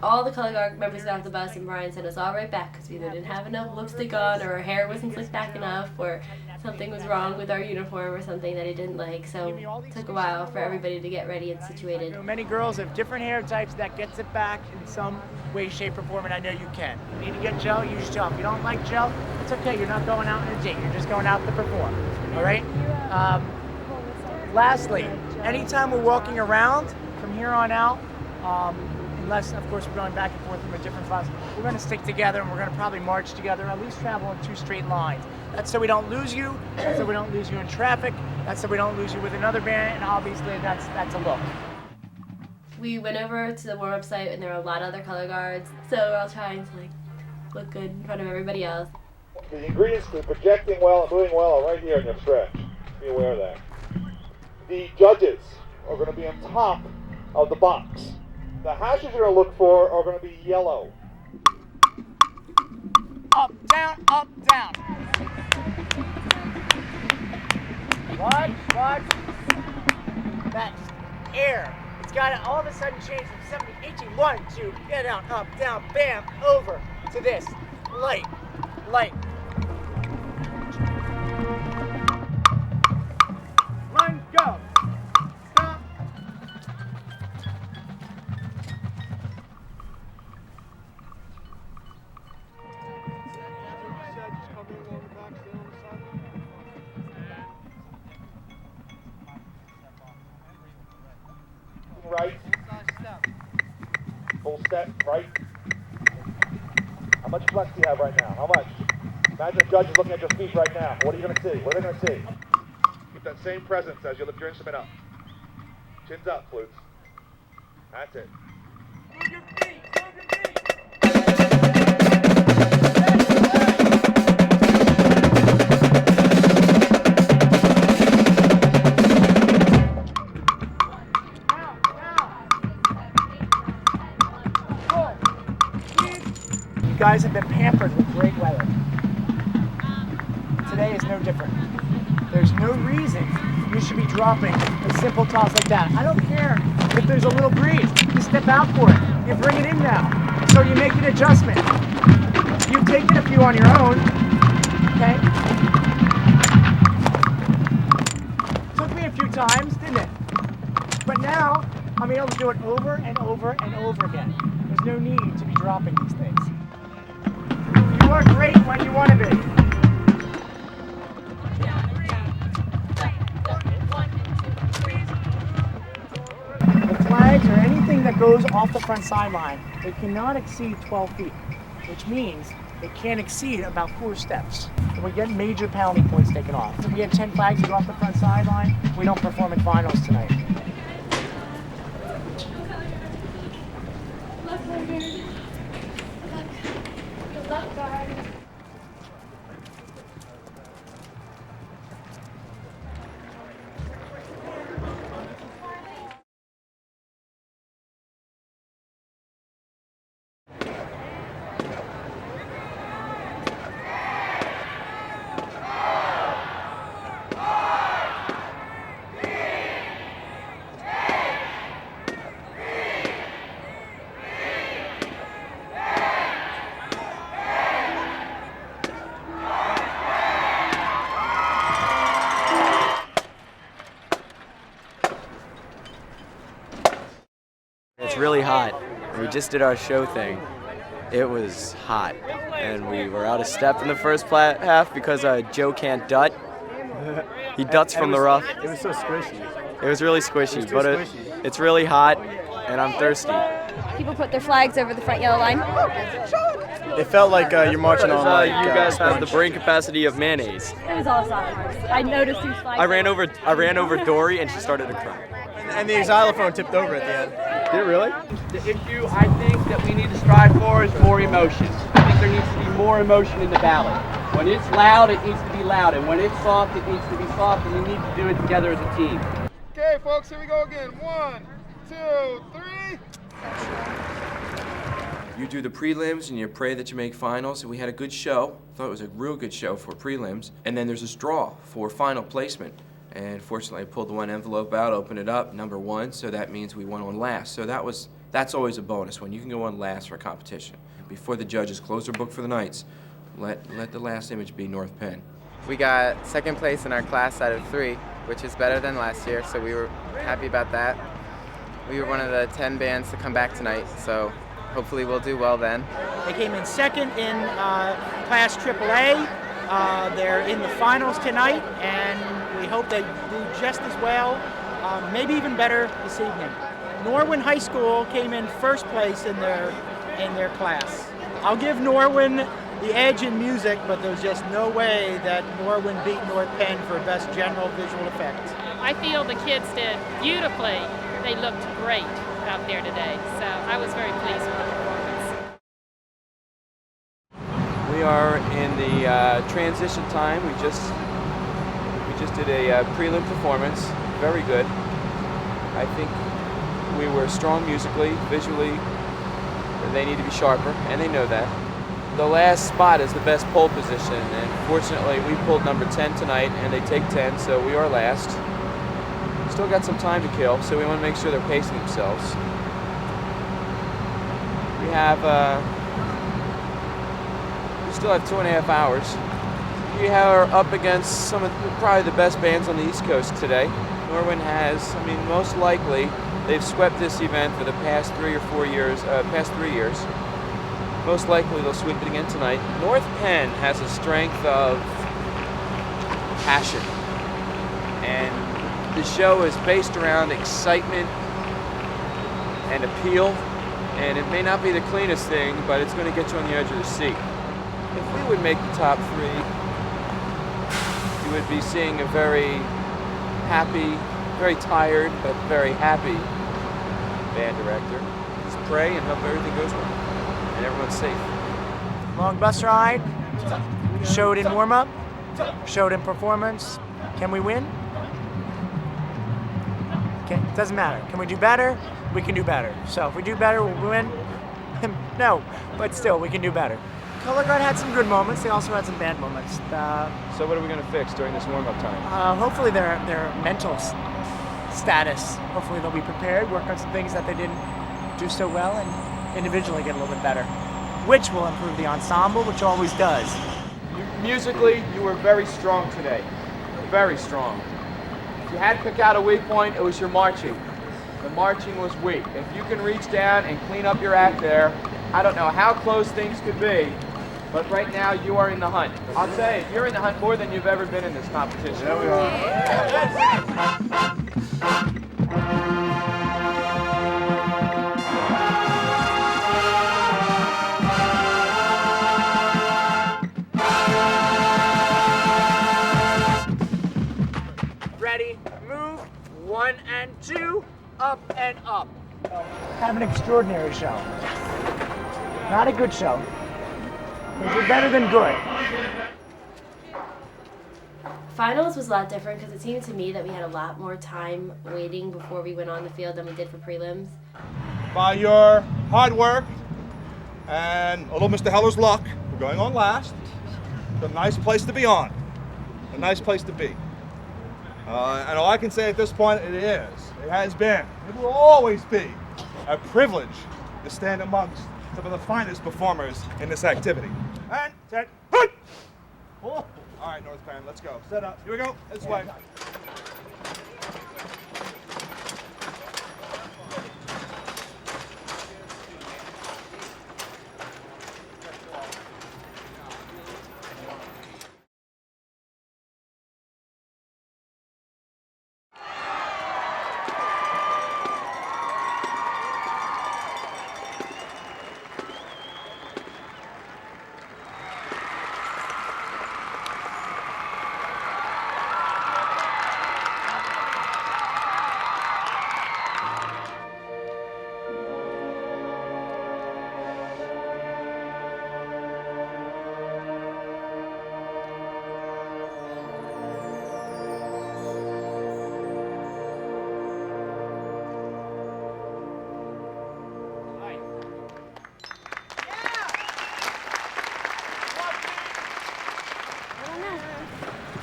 All the color guard members got off the bus and Brian sent us all right back because we either didn't have enough lipstick on or our hair wasn't slicked back enough or something was wrong with our uniform or something that he didn't like. So it took a while for everybody to get ready and situated. Many girls have different hair types. That gets it back in some way, shape, or form, and I know you can. You need to get gel, use gel. If you don't like gel, it's okay. You're not going out on a date. You're just going out to perform. All right? Lastly, anytime we're walking around from here on out, unless, of course, we're going back and forth from a different bus, we're going to stick together and we're going to probably march together, at least travel in 2 straight lines. That's so we don't lose you. That's so we don't lose you in traffic. That's so we don't lose you with another band. And obviously, that's a look. We went over to the warm-up site and there were a lot of other color guards, so we're all trying to look good in front of everybody else. The ingredients to projecting well and moving well are right here in your stretch. Be aware of that. The judges are going to be on top of the box. The hashes you're going to look for are going to be yellow. Up, down, up, down. Watch. That's air. It's got to all of a sudden change from 70, 18, 1, 2, get down, up, down, bam, over to this. Light. Run, go. Stop. Right. Full step, right. How much flex do you have right now? How much? Imagine the judge is looking at your feet right now. What are you going to see? What are they going to see? Keep that same presence as you lift your instrument up. Chins up, flutes. That's it. Move your feet. You guys have been pampered with great weather. Today is no different. There's no reason you should be dropping a simple toss like that. I don't care if there's a little breeze. You step out for it. You bring it in now. So you make an adjustment. You've taken a few on your own. Okay? Took me a few times, didn't it? But now, I'm able to do it over and over and over again. There's no need to be dropping these things. You are great when you want to be. The flags or anything that goes off the front sideline, they cannot exceed 12 feet, which means they can't exceed about 4 steps. And we get major penalty points taken off. If we get 10 flags that go off the front sideline, we don't perform in finals tonight. We just did our show thing. It was hot, and we were out of step in the first half because Joe can't dut. He duts from the rough. It was so squishy. It was really squishy, It was too but squishy. it's really hot, and I'm thirsty. People put their flags over the front yellow line. It felt like you're marching on like you guys have the brain capacity of mayonnaise. It was all sophomores. I noticed these flags. I ran over Dory, and she started to cry. And the xylophone tipped over at the end. Did it really? The issue I think that we need to strive for is more emotion. I think there needs to be more emotion in the ballad. When it's loud, it needs to be loud, and when it's soft, it needs to be soft, and we need to do it together as a team. Okay, folks, here we go again. 1, 2, 3. You do the prelims and you pray that you make finals, and we had a good show. Thought it was a real good show for prelims. And then there's this draw for final placement. And fortunately, I pulled the one envelope out, opened it up, number 1, so that means we went on last. So that's always a bonus when you can go on last for a competition. Before the judges close their book for the nights, let the last image be North Penn. We got second place in our class out of 3, which is better than last year, so we were happy about that. We were one of the 10 bands to come back tonight, so hopefully we'll do well then. They came in second in Class AAA. They're in the finals tonight, and we hope they do just as well, maybe even better this evening. Norwin High School came in first place in their class. I'll give Norwin the edge in music, but there's just no way that Norwin beat North Penn for best general visual effects. I feel the kids did beautifully. They looked great out there today, so I was very pleased with the performance. We are in the transition time. We just did a prelim performance, very good. I think we were strong musically, visually. They need to be sharper, and they know that. The last spot is the best pole position, and fortunately we pulled number 10 tonight, and they take 10, so we are last. Still got some time to kill, so we want to make sure they're pacing themselves. We still have 2.5 hours. We are up against some of probably the best bands on the East Coast today. Norwin has, most likely, they've swept this event for the past 3 years. Most likely they'll sweep it again tonight. North Penn has a strength of passion, and the show is based around excitement and appeal, and it may not be the cleanest thing, but it's going to get you on the edge of the seat. If we would make the top 3, you would be seeing a very happy, very tired, but very happy band director. Just pray and hope everything goes well and everyone's safe. Long bus ride, showed in warm-up, showed in performance. Can we win? Okay, doesn't matter. Can we do better? We can do better. So if we do better, we'll win. No, but still, we can do better. Color Guard had some good moments. They also had some bad moments. So what are we going to fix during this warm-up time? Hopefully their mental status. Hopefully they'll be prepared, work on some things that they didn't do so well, and individually get a little bit better, which will improve the ensemble, which always does. Musically, you were very strong today. Very strong. If you had to pick out a weak point, it was your marching. The marching was weak. If you can reach down and clean up your act there, I don't know how close things could be, but right now you are in the hunt. I'll tell you, you're in the hunt more than you've ever been in this competition. There we are. Ready, move, 1 and 2, up and up. Have an extraordinary show. Not a good show. We're better than good. Finals was a lot different because it seemed to me that we had a lot more time waiting before we went on the field than we did for prelims. By your hard work and a little Mr. Heller's luck, we're going on last. It's a nice place to be on. A nice place to be. And all I can say at this point, it has been, it will always be a privilege to stand amongst some of the finest performers in this activity. And set, hut! Oh. All right, North Penn, let's go. Set up. Here we go. This way.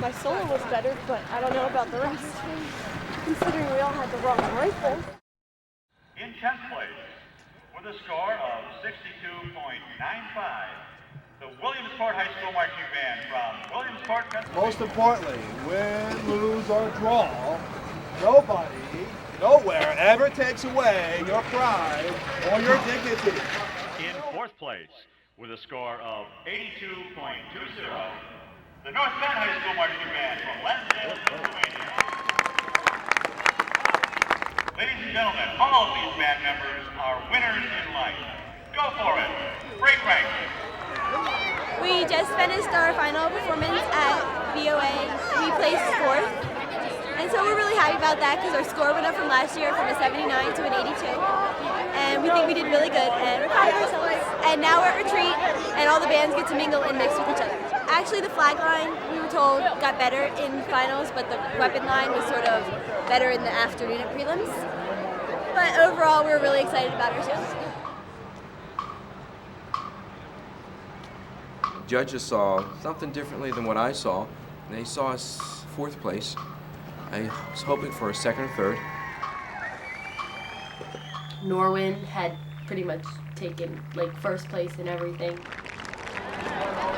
My solo was better, but I don't know about the rest, considering we all had the wrong rifle. In 10th place, with a score of 62.95, the Williamsport High School Marching Band from Williamsport, Pennsylvania. Most importantly, win, lose, or draw, nobody, nowhere ever takes away your pride or your dignity. In 4th place, with a score of 82.20, the North Bend High School Marching Band from Lansdale, Pennsylvania. Ladies and gentlemen, all of these band members are winners in life. Go for it. Break rank. We just finished our final performance at VOA. We placed 4th. And so we're really happy about that because our score went up from last year from a 79 to an 82. And we think we did really good and we're proud of ourselves. And now we're at retreat and all the bands get to mingle and mix with each other. Actually the flag line, we were told, got better in finals, but the weapon line was sort of better in the afternoon at prelims. But overall we're really excited about ourselves. Judges saw something differently than what I saw. They saw us 4th place. I was hoping for a 2nd or 3rd. Norwin had pretty much taken like 1st place in everything.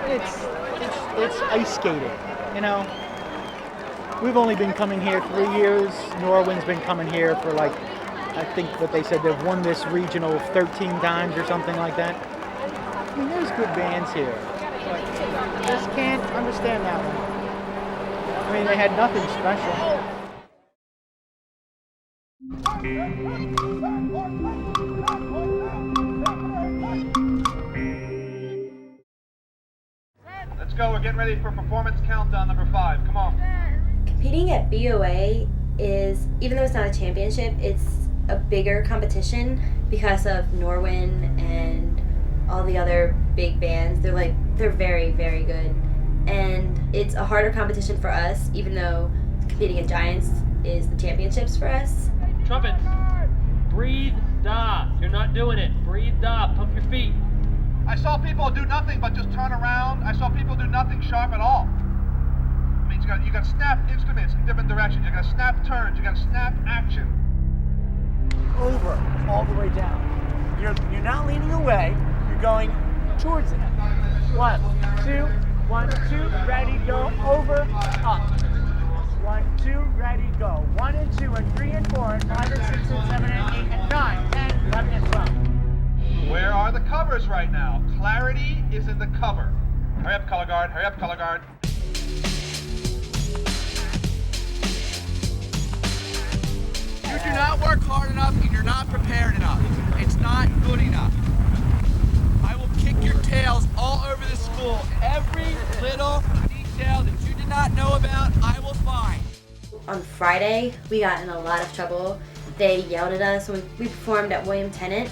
It's ice skating, you know. We've only been coming here 3 years. Norwin's been coming here for like, I think what they said, they've won this regional 13 times or something like that. I mean, there's good bands here. I just can't understand that one. I mean, they had nothing special. Let's go. We're getting ready for performance countdown number 5. Come on. Competing at BOA is, even though it's not a championship, it's a bigger competition because of Norwin and all the other big bands. They're very, very good. And it's a harder competition for us, even though competing at Giants is the championships for us. Trumpets, breathe, da. You're not doing it. Breathe, da. Pump your feet. I saw people do nothing but just turn around. I saw people do nothing sharp at all. I mean, you got snap instruments in different directions. You got snap turns. You got snap action. Over, all the way down. You're not leaning away. You're going towards it. 1, 2, 1, 2, ready, go, over, up. 1, 2, ready, go. 1 and 2 and 3 and 4 and 5 and 6 and 7 and 8 and 9, 10, 11 and 12. Where are the covers right now? Clarity is in the cover. Hurry up, color guard. Hurry up, color guard. You do not work hard enough and you're not prepared enough. It's not good enough. I will kick your tails all over the school. Every little detail that you did not know about, I will find. On Friday, we got in a lot of trouble. They yelled at us when we performed at William Tennant,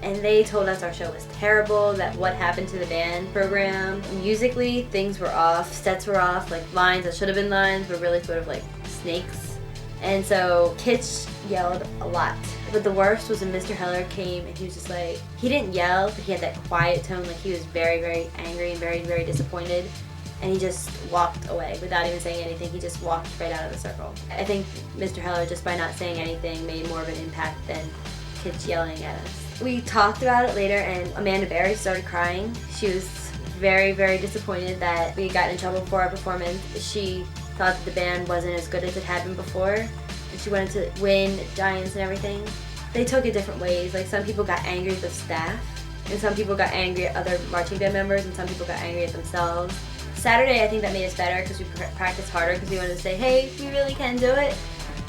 and they told us our show was terrible, that what happened to the band program. Musically, things were off, sets were off, like lines that should have been lines were really sort of like snakes. And so kids yelled a lot. But the worst was when Mr. Heller came and he was just like, he didn't yell, but he had that quiet tone, like he was very, very angry and very, very disappointed. And he just walked away without even saying anything. He just walked right out of the circle. I think Mr. Heller, just by not saying anything, made more of an impact than kids yelling at us. We talked about it later and Amanda Berry started crying. She was very, very disappointed that we got in trouble for our performance. She thought that the band wasn't as good as it had been before. And she wanted to win Giants and everything. They took it different ways. Like some people got angry at the staff, and some people got angry at other marching band members, and some people got angry at themselves. Saturday, I think that made us better because we practiced harder because we wanted to say, hey, we really can do it.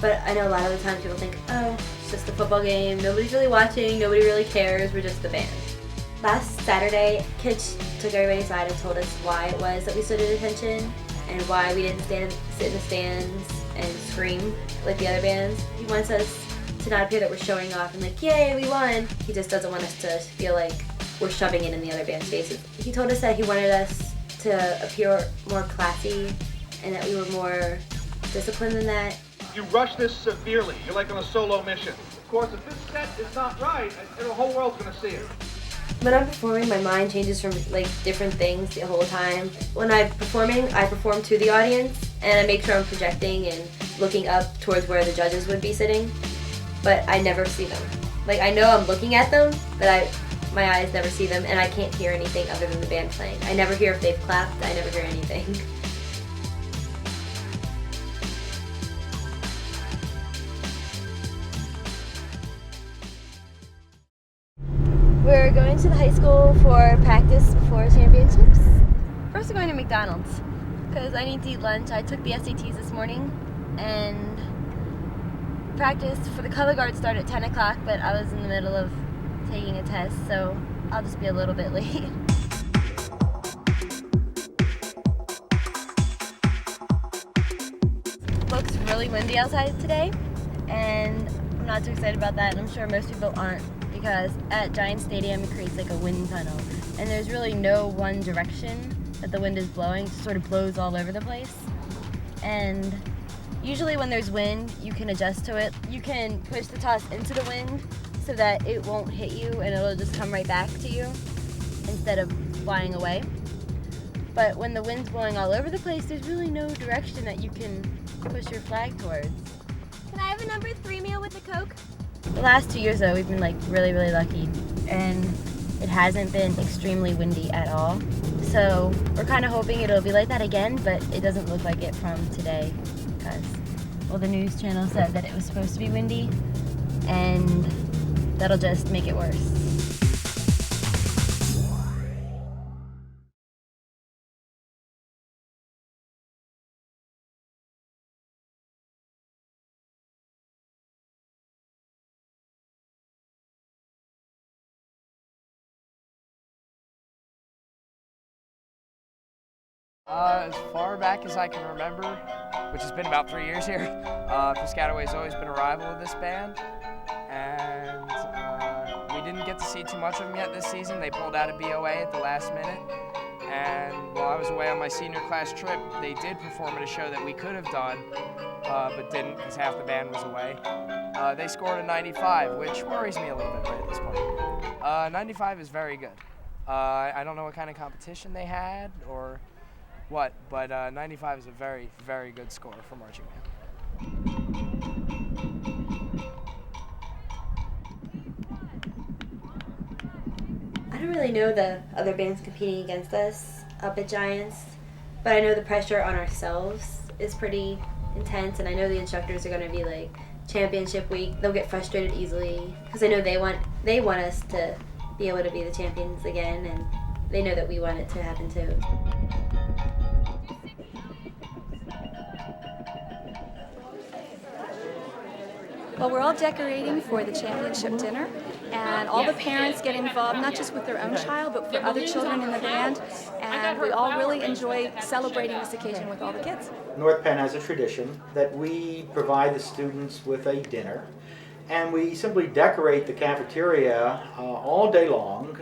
But I know a lot of the times people think, oh, it's just a football game. Nobody's really watching. Nobody really cares. We're just the band. Last Saturday, kids took everybody aside and told us why it was that we stood at attention and why we didn't sit in the stands and scream like the other bands. He wants us to not appear that we're showing off and like, yay, we won. He just doesn't want us to feel like we're shoving it in the other band's faces. He told us that he wanted us to appear more classy and that we were more disciplined than that. You rush this severely. You're like on a solo mission. Of course, if this set is not right, the whole world's going to see it. When I'm performing, my mind changes from like different things the whole time. When I'm performing, I perform to the audience and I make sure I'm projecting and looking up towards where the judges would be sitting, but I never see them. Like I know I'm looking at them, but my eyes never see them and I can't hear anything other than the band playing. I never hear if they've clapped, I never hear anything. We're going to the high school for practice before championships. First we're going to McDonald's because I need to eat lunch. I took the SATs this morning and practice for the color guard started at 10 o'clock, but I was in the middle of taking a test, so I'll just be a little bit late. Looks really windy outside today, and I'm not too excited about that, and I'm sure most people aren't, because at Giant Stadium it creates like a wind tunnel, and there's really no one direction that the wind is blowing. It just sort of blows all over the place. And usually when there's wind, you can adjust to it. You can push the toss into the wind so that it won't hit you and it'll just come right back to you instead of flying away. But when the wind's blowing all over the place, there's really no direction that you can push your flag towards. Can I have a number 3 meal with a Coke? The last 2 years though, we've been like really, really lucky, and it hasn't been extremely windy at all. So we're kind of hoping it'll be like that again, but it doesn't look like it from today because, well, the news channel said that it was supposed to be windy, and that'll just make it worse. As far back as I can remember, which has been about 3 years here, Piscataway's always been a rival of this band, and we didn't get to see too much of them yet this season. They pulled out a BOA at the last minute, and while I was away on my senior class trip, they did perform at a show that we could have done, but didn't because half the band was away. They scored a 95, which worries me a little bit right at this point. 95 is very good. I don't know what kind of competition they had or what, but 95 is a very, very good score for marching band. I don't really know the other bands competing against us up at Giants, but I know the pressure on ourselves is pretty intense, and I know the instructors are going to be like, championship week, they'll get frustrated easily, because I know they want us to be able to be the champions again, and they know that we want it to happen too. Well, we're all decorating for the championship dinner, and all the parents get involved, not just with their own child, but for other children in the band, and we all really enjoy celebrating this occasion with all the kids. North Penn has a tradition that we provide the students with a dinner, and we simply decorate the cafeteria all day long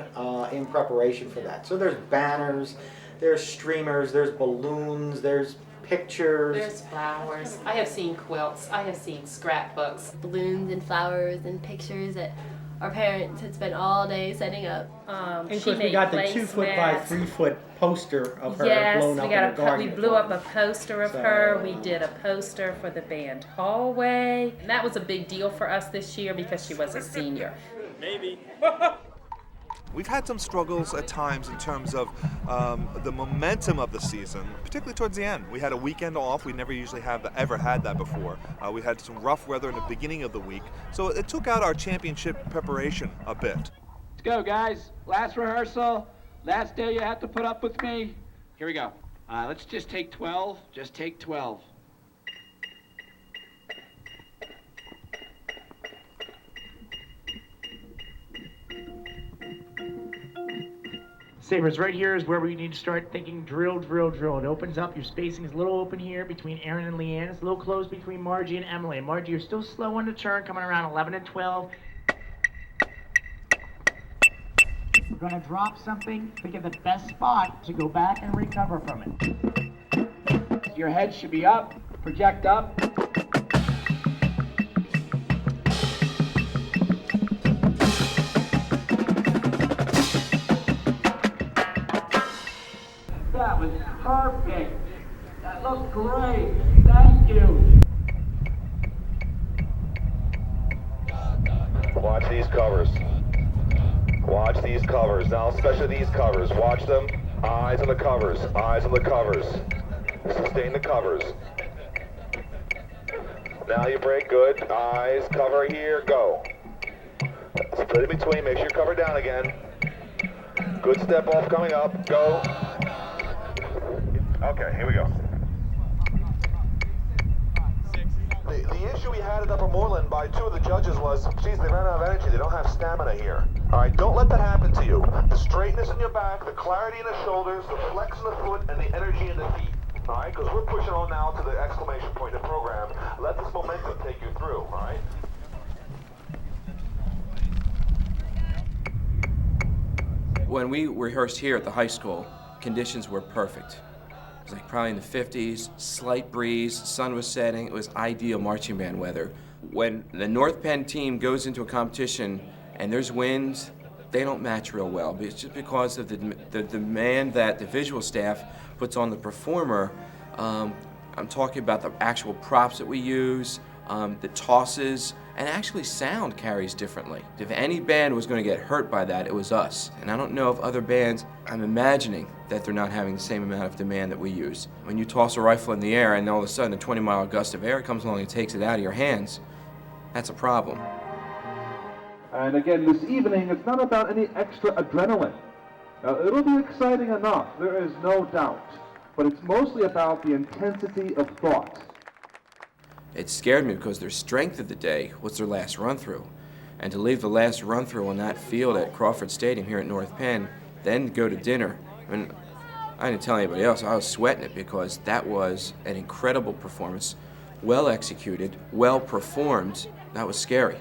in preparation for that. So there's banners, there's streamers, there's balloons, there's pictures. There's flowers. I have seen quilts. I have seen scrapbooks. Balloons and flowers and pictures that our parents had spent all day setting up. And of course, we got the 2 foot by 3 foot poster of her blown up in the garden. We blew up a poster of her. We did a poster for the band hallway. And that was a big deal for us this year because she was a senior. Maybe. We've had some struggles at times in terms of the momentum of the season, particularly towards the end. We had a weekend off. We never usually ever had that before. We had some rough weather in the beginning of the week, so it took out our championship preparation a bit. Let's go, guys. Last rehearsal. Last day you have to put up with me. Here we go. Let's just take 12. Just take 12. Sabers, right here is where we need to start thinking drill, drill, drill. It opens up. Your spacing is a little open here between Aaron and Leanne. It's a little closed between Margie and Emily. And Margie, you're still slow on the turn, coming around 11 and 12. We're going to drop something. Think of the best spot to go back and recover from it. Your head should be up. Project up. looked great. Thank you. Watch these covers. Watch these covers. Now, especially these covers. Watch them. Eyes on the covers. Eyes on the covers. Sustain the covers. Now you break. Good. Eyes. Cover here. Go. Split in between. Make sure you cover down again. Good step off coming up. Go. Okay, here we go. The issue we had at Upper Moreland by two of the judges was, geez, they ran out of energy. They don't have stamina here. All right, don't let that happen to you. The straightness in your back, the clarity in the shoulders, the flex in the foot, and the energy in the feet. All right, because we're pushing on now to the exclamation point of the program. Let this momentum take you through, all right? When we rehearsed here at the high school, conditions were perfect. It was like probably in the 50s, slight breeze, sun was setting, it was ideal marching band weather. When the North Penn team goes into a competition and there's winds, they don't match real well. But it's just because of the demand that the visual staff puts on the performer. I'm talking about the actual props that we use, the tosses, and actually sound carries differently. If any band was going to get hurt by that, it was us. And I don't know if other bands, I'm imagining that they're not having the same amount of demand that we use. When you toss a rifle in the air and all of a sudden a 20-mile gust of air comes along and takes it out of your hands, that's a problem. And again, this evening, it's not about any extra adrenaline. Now, it'll be exciting enough, there is no doubt, but it's mostly about the intensity of thought. It scared me because their strength of the day was their last run-through. And to leave the last run-through on that field at Crawford Stadium here at North Penn, then go to dinner, I mean, I didn't tell anybody else, I was sweating it because that was an incredible performance, well executed, well performed. That was scary.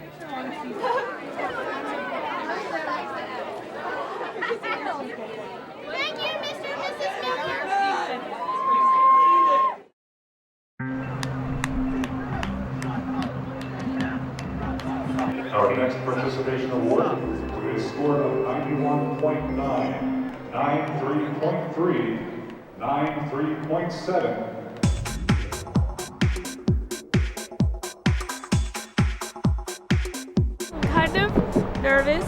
Our next participation award with a score of 91.9, 93.3, 93.7. Kind of nervous,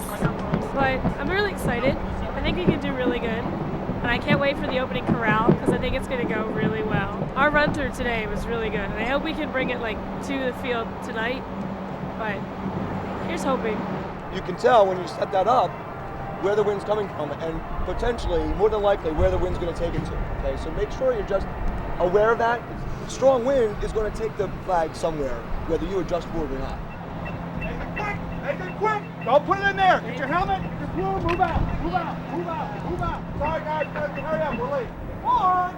but I'm really excited. I think we can do really good. And I can't wait for the opening chorale because I think it's going to go really well. Our run through today was really good, and I hope we can bring it to the field tonight. But here's hoping. You can tell when you set that up where the wind's coming from and potentially, more than likely, where the wind's going to take it to. Okay, so make sure you're just aware of that. Strong wind is going to take the flag somewhere, whether you adjust forward or not. Make it quick! Don't put it in there! Get your helmet, get your plume, move out, move out, move out, move out. Sorry guys, hurry up, we're late. One.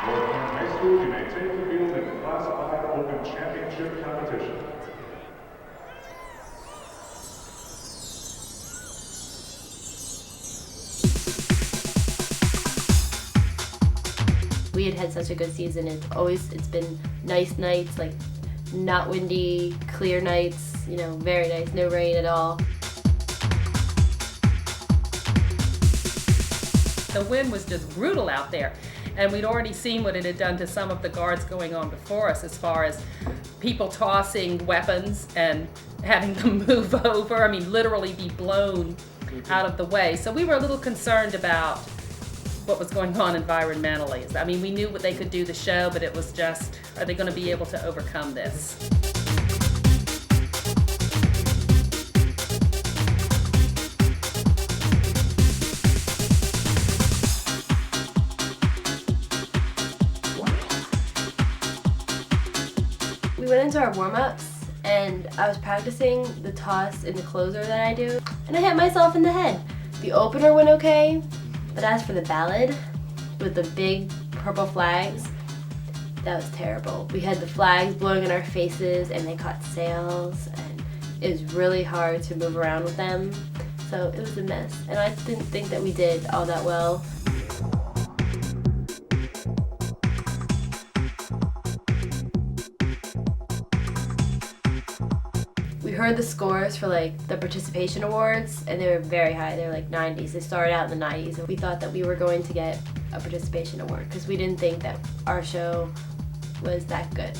North Penn High School, you may take the field in the Class 5 Open Championship competition. We had such a good season. It's been nice nights, like not windy, clear nights, very nice, no rain at all. The wind was just brutal out there. And we'd already seen what it had done to some of the guards going on before us as far as people tossing weapons and having them move over. I mean, literally be blown out of the way. So we were a little concerned about what was going on environmentally. I mean, we knew what they could do the show, but it was just, are they going to be able to overcome this? We went into our warm-ups and I was practicing the toss and the closer that I do, and I hit myself in the head. The opener went okay, but as for the ballad with the big purple flags, that was terrible. We had the flags blowing in our faces and they caught sails, and it was really hard to move around with them. So so it was a mess. And I didn't think that we did all that well. We heard the scores for like the participation awards, and they were very high. They were like 90s. They started out in the 90s, and we thought that we were going to get a participation award because we didn't think that our show was that good.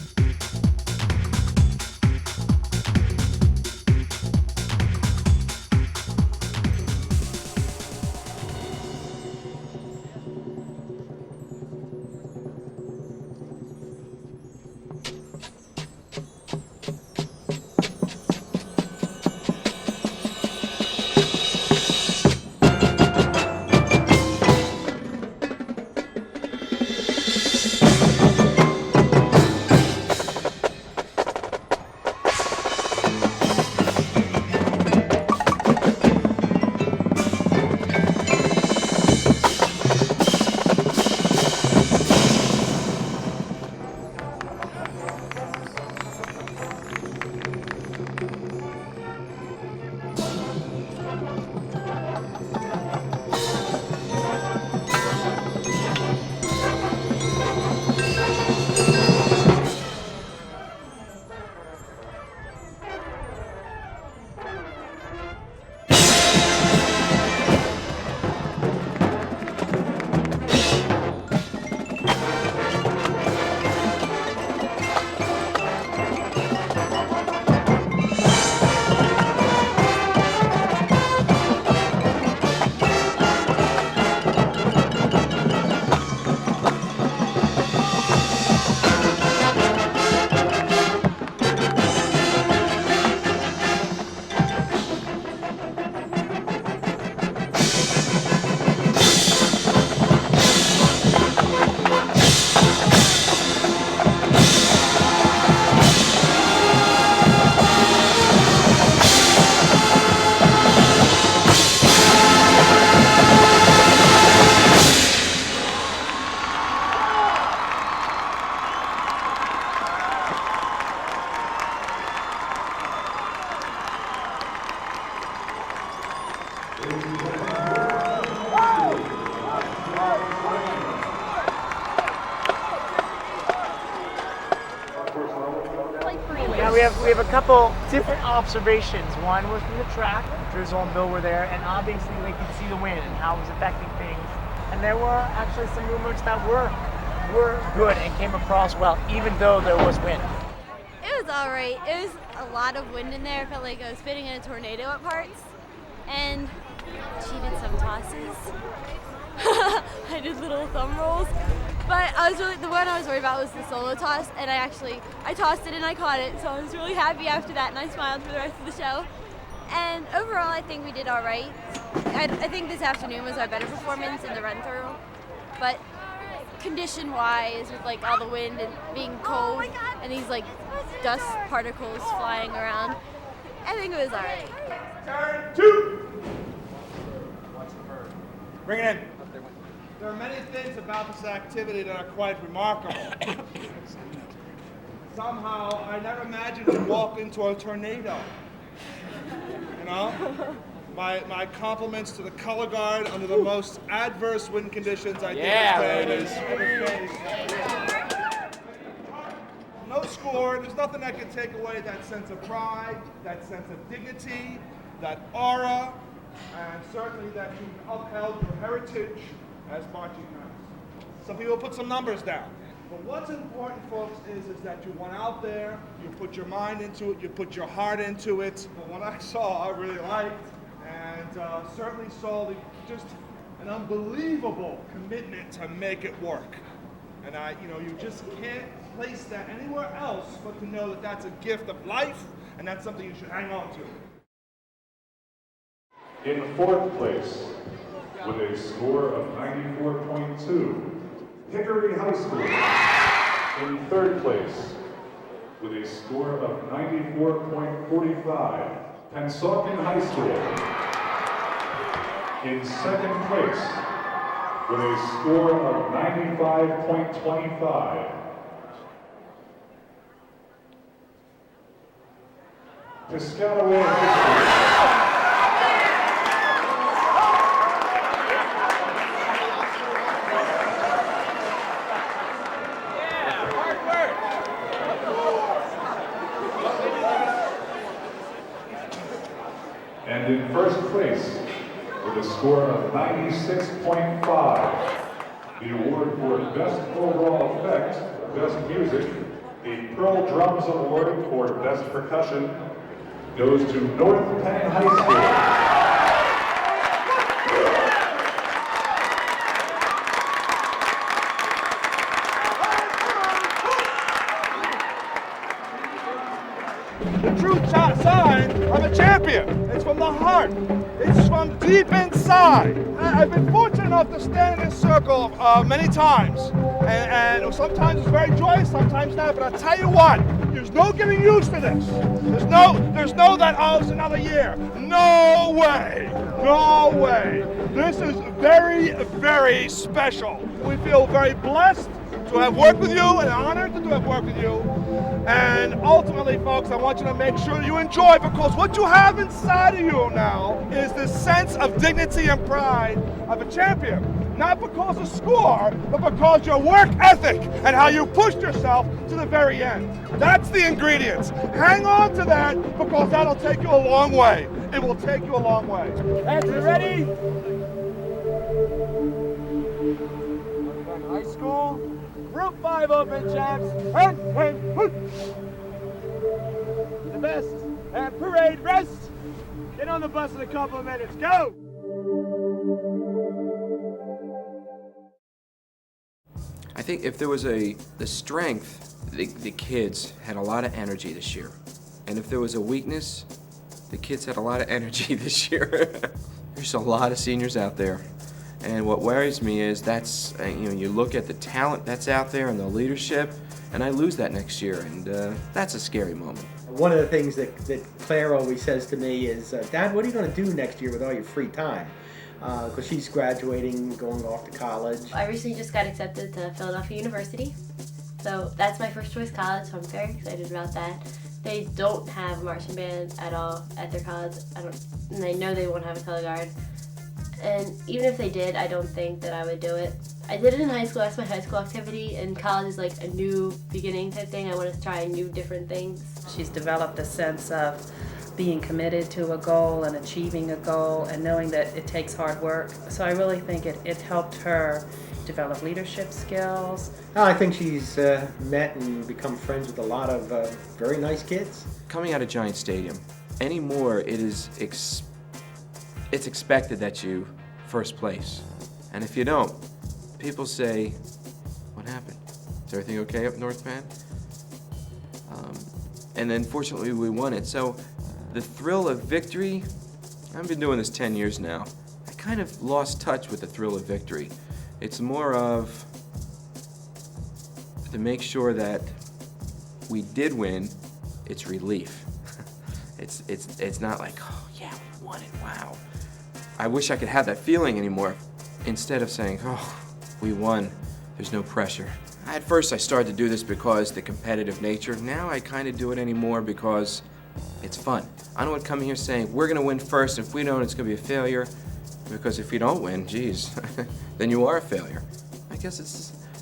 We have a couple different observations. One was from the track. Drizzle and Bill were there, and obviously they could see the wind and how it was affecting things. And there were actually some movements that were good and came across well, even though there was wind. It was all right. It was a lot of wind in there. It felt like I was spinning in a tornado at parts. And she did some tosses. I did little thumb rolls. But the one I was worried about was the solo toss, and I tossed it and I caught it, so I was really happy after that, and I smiled for the rest of the show. And overall, I think we did all right. I think this afternoon was our better performance in the run-through, but condition-wise, with like all the wind and being cold, and these like dust particles flying around, I think it was all right. Turn 2! Bring it in. There are many things about this activity that are quite remarkable. Somehow, I never imagined to walk into a tornado. You know? My compliments to the color guard under the most adverse wind conditions I think this band has no score, there's nothing that can take away that sense of pride, that sense of dignity, that aura, and certainly that you upheld your heritage as marching knights. Some people put some numbers down. But what's important, folks, is that you went out there, you put your mind into it, you put your heart into it. But what I saw, I really liked, and certainly saw just an unbelievable commitment to make it work. And you just can't place that anywhere else but to know that that's a gift of life, and that's something you should hang on to. In fourth place, with a score of 94.2, Hickory High School. In third place, with a score of 94.45, Pennsauken High School. In second place, with a score of 95.25, Piscataway High School. with a score of 96.5. The award for Best Overall Effect, Best Music, a Pearl Drums Award for Best Percussion, goes to North Penn High School. The true sign of a champion. It's from the heart. It's from deep inside. I've been fortunate enough to stand in this circle many times. And sometimes it's very joyous, sometimes not. But I'll tell you what, there's no getting used to this. There's no that, oh, it's another year. No way. No way. This is very, very special. We feel very blessed to have worked with you and honored to have worked with you. And ultimately, folks, I want you to make sure you enjoy, because what you have inside of you now is this sense of dignity and pride of a champion. Not because of score, but because your work ethic and how you pushed yourself to the very end. That's the ingredients. Hang on to that, because that'll take you a long way. It will take you a long way. Heads, you ready? High school, Group 5 Open Champs, and The best and parade rest. Get on the bus in a couple of minutes. Go! I think if there was the strength, the kids had a lot of energy this year. And if there was a weakness, the kids had a lot of energy this year. There's a lot of seniors out there. And what worries me is that's, you look at the talent that's out there and the leadership, and I lose that next year, and that's a scary moment. One of the things that Claire always says to me is, Dad, what are you going to do next year with all your free time? Because she's graduating, going off to college. I recently just got accepted to Philadelphia University. So that's my first choice college, so I'm very excited about that. They don't have a marching band at all at their college, and I know they won't have a color guard. And even if they did, I don't think that I would do it. I did it in high school, that's my high school activity, and college is like a new beginning type thing. I want to try new different things. She's developed a sense of being committed to a goal and achieving a goal and knowing that it takes hard work. So I really think it helped her develop leadership skills. I think she's met and become friends with a lot of very nice kids. Coming out of Giant Stadium, anymore it's expected that you first place. And if you don't, people say, what happened? Is everything okay up North Penn? And then fortunately we won it. So the thrill of victory, I've been doing this 10 years now. I kind of lost touch with the thrill of victory. It's more of to make sure that we did win, it's relief. It's not like, oh yeah, we won it, wow. I wish I could have that feeling anymore. Instead of saying, oh, we won, there's no pressure. At first I started to do this because the competitive nature. Now I kind of do it anymore because it's fun. I don't want to come here saying, we're going to win first, and if we don't, it's going to be a failure. Because if you don't win, geez, then you are a failure. I guess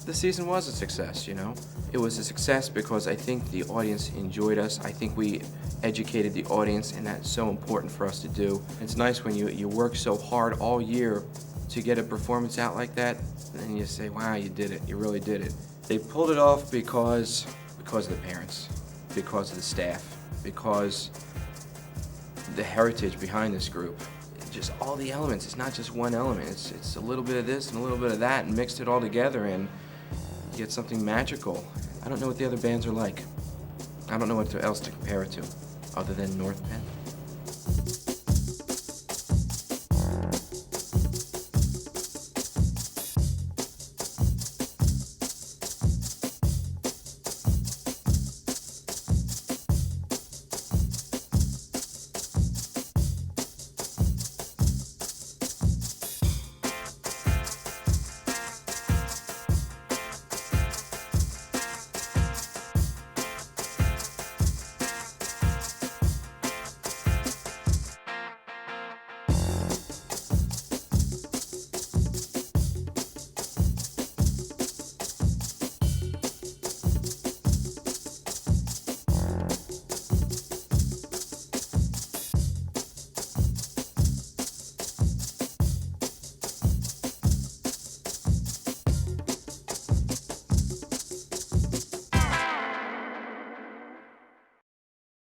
the season was a success, you know? It was a success because I think the audience enjoyed us. I think we educated the audience, and that's so important for us to do. It's nice when you work so hard all year to get a performance out like that, and then you say, wow, you did it, you really did it. They pulled it off because of the parents, because of the staff, because the heritage behind this group. Just all the elements, it's not just one element, it's a little bit of this and a little bit of that and mixed it all together and you get something magical. I don't know what the other bands are like. I don't know what else to compare it to other than North Penn.